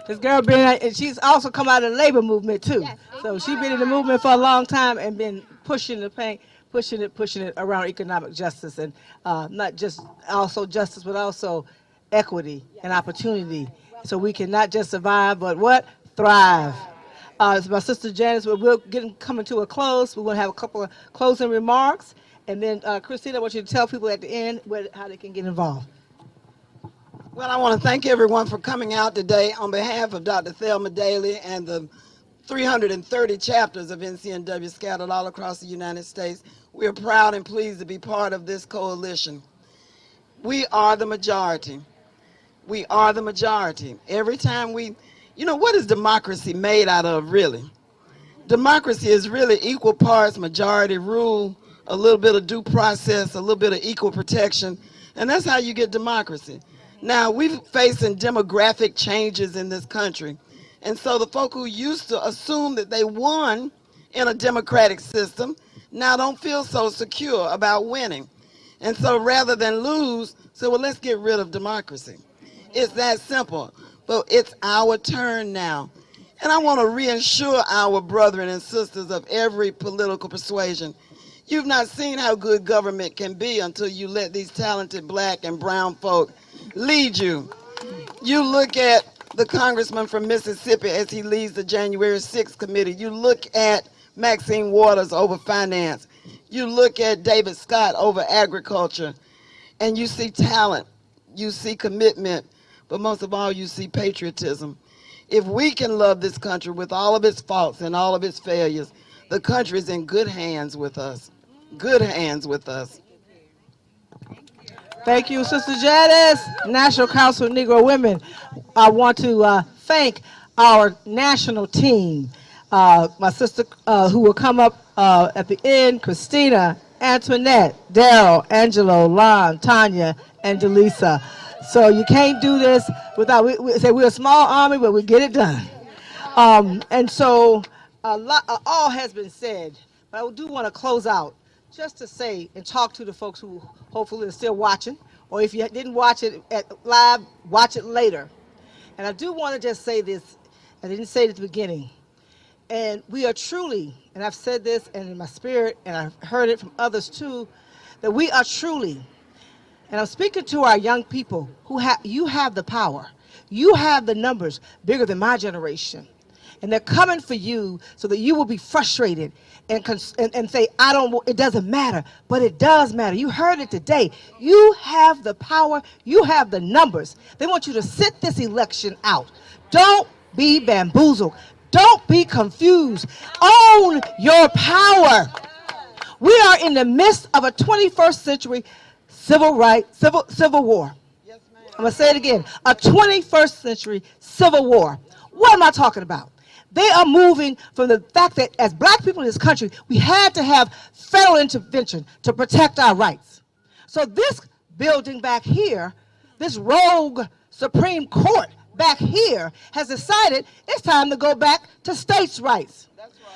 This girl been, and she's also come out of the labor movement too. Yes, so she's been in the movement for a long time and been pushing the pain, pushing it around economic justice and not just also justice, but also equity and opportunity. So we can not just survive, but what? Thrive. My sister Janice, we're coming to a close. We're going to have a couple of closing remarks. And then, Christina, I want you to tell people at the end how they can get involved. Well, I want to thank everyone for coming out today on behalf of Dr. Thelma Daly and the 330 chapters of NCNW scattered all across the United States. We are proud and pleased to be part of this coalition. We are the majority. We are the majority. Every time what is democracy made out of, really? Democracy is really equal parts majority rule, a little bit of due process, a little bit of equal protection, and that's how you get democracy. Now, we're facing demographic changes in this country, and so the folk who used to assume that they won in a democratic system now don't feel so secure about winning. And so rather than lose, say, well, let's get rid of democracy. It's that simple, but it's our turn now. And I want to reassure our brethren and sisters of every political persuasion, you've not seen how good government can be until you let these talented black and brown folk lead you. You look at the congressman from Mississippi as he leads the January 6th committee. You look at Maxine Waters over finance. You look at David Scott over agriculture, and you see talent, you see commitment, but most of all, you see patriotism. If we can love this country with all of its faults and all of its failures, the country is in good hands with us. Good hands with us. Thank you, Sister Janice, National Council of Negro Women. I want to thank our national team, my sister who will come up at the end, Christina, Antoinette, Daryl, Angelo, Lon, Tanya, and Delisa. So you can't do this without, we say we're a small army, but we get it done. And so all has been said, but I do want to close out just to say and talk to the folks who hopefully are still watching, or if you didn't watch it live, watch it later. And I do want to just say this, I didn't say it at the beginning, and we are truly, and I've said this and in my spirit, and I've heard it from others too, that we are truly, and I'm speaking to our young people who you have the power, you have the numbers bigger than my generation, and they're coming for you so that you will be frustrated and say, it doesn't matter, but it does matter. You heard it today. You have the power, you have the numbers. They want you to sit this election out. Don't be bamboozled. Don't be confused. Own your power. We are in the midst of a 21st century civil war. I'm going to say it again, a 21st century civil war. What am I talking about? They are moving from the fact that as black people in this country, we had to have federal intervention to protect our rights. So this building back here, this rogue Supreme Court back here has decided it's time to go back to states' rights.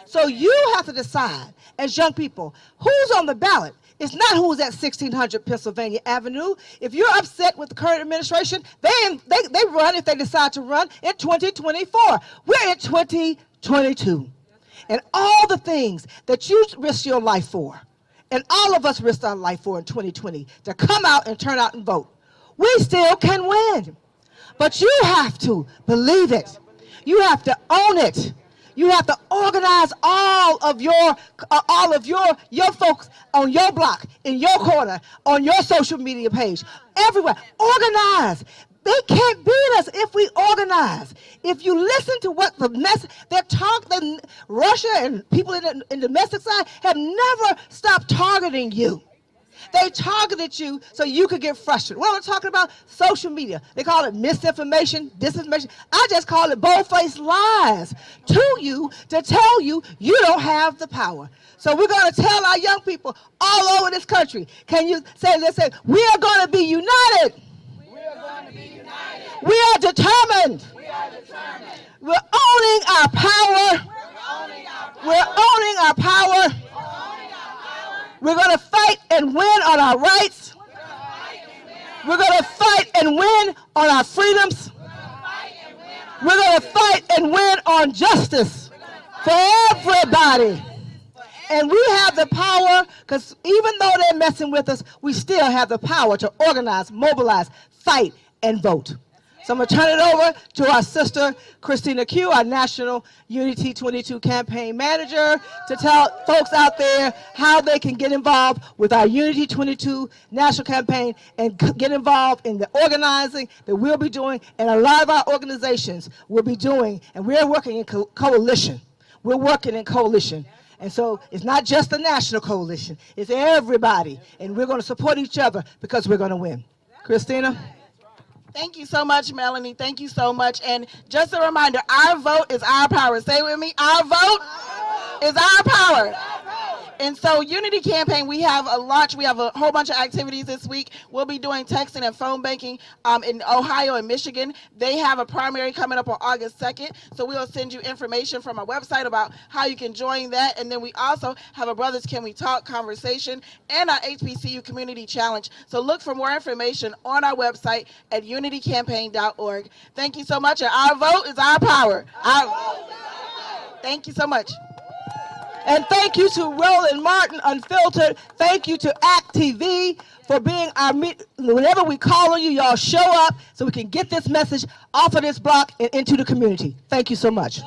So you have to decide as young people, who's on the ballot? It's not who's at 1600 Pennsylvania Avenue. If you're upset with the current administration, they run if they decide to run in 2024. We're in 2022. And all the things that you risk your life for, and all of us risked our life for in 2020, to come out and turn out and vote, we still can win. But you have to believe it. You have to own it. You have to organize all of your folks on your block, in your corner, on your social media page, everywhere. Organize. They can't beat us if we organize. If you listen to what the message they're talking, Russia and people in the domestic side have never stopped targeting you. They targeted you so you could get frustrated. Well, we're talking about social media. They call it misinformation, disinformation. I just call it bold-faced lies to you to tell you you don't have the power. So we're going to tell our young people all over this country. Can you say this? We are going to be united. We are going to be united. We are determined. We are determined. We're owning our power. We're owning our power. We're going to fight and win on our rights. We're going to fight and win on our freedoms. We're going to fight and win on justice for everybody. And we have the power, because even though they're messing with us, we still have the power to organize, mobilize, fight, and vote. So I'm going to turn it over to our sister, Christina Q, our National Unity 22 campaign manager, to tell folks out there how they can get involved with our Unity 22 national campaign and get involved in the organizing that we'll be doing, and a lot of our organizations will be doing, and we're working in coalition. We're working in coalition. And so it's not just the national coalition, it's everybody. And we're going to support each other because we're going to win. Christina? Thank you so much, Melanie. Thank you so much. And just a reminder, our vote is our power. Say it with me, our vote is our power. And so Unity Campaign, we have a launch. We have a whole bunch of activities this week. We'll be doing texting and phone banking in Ohio and Michigan. They have a primary coming up on August 2nd. So we'll send you information from our website about how you can join that. And then we also have a Brothers Can We Talk conversation and our HBCU Community Challenge. So look for more information on our website at unitycampaign.org. Thank you so much. And our vote is our power. Thank you so much. And thank you to Roland Martin Unfiltered. Thank you to ACT TV for being our whenever we call on you, y'all show up so we can get this message off of this block and into the community. Thank you so much.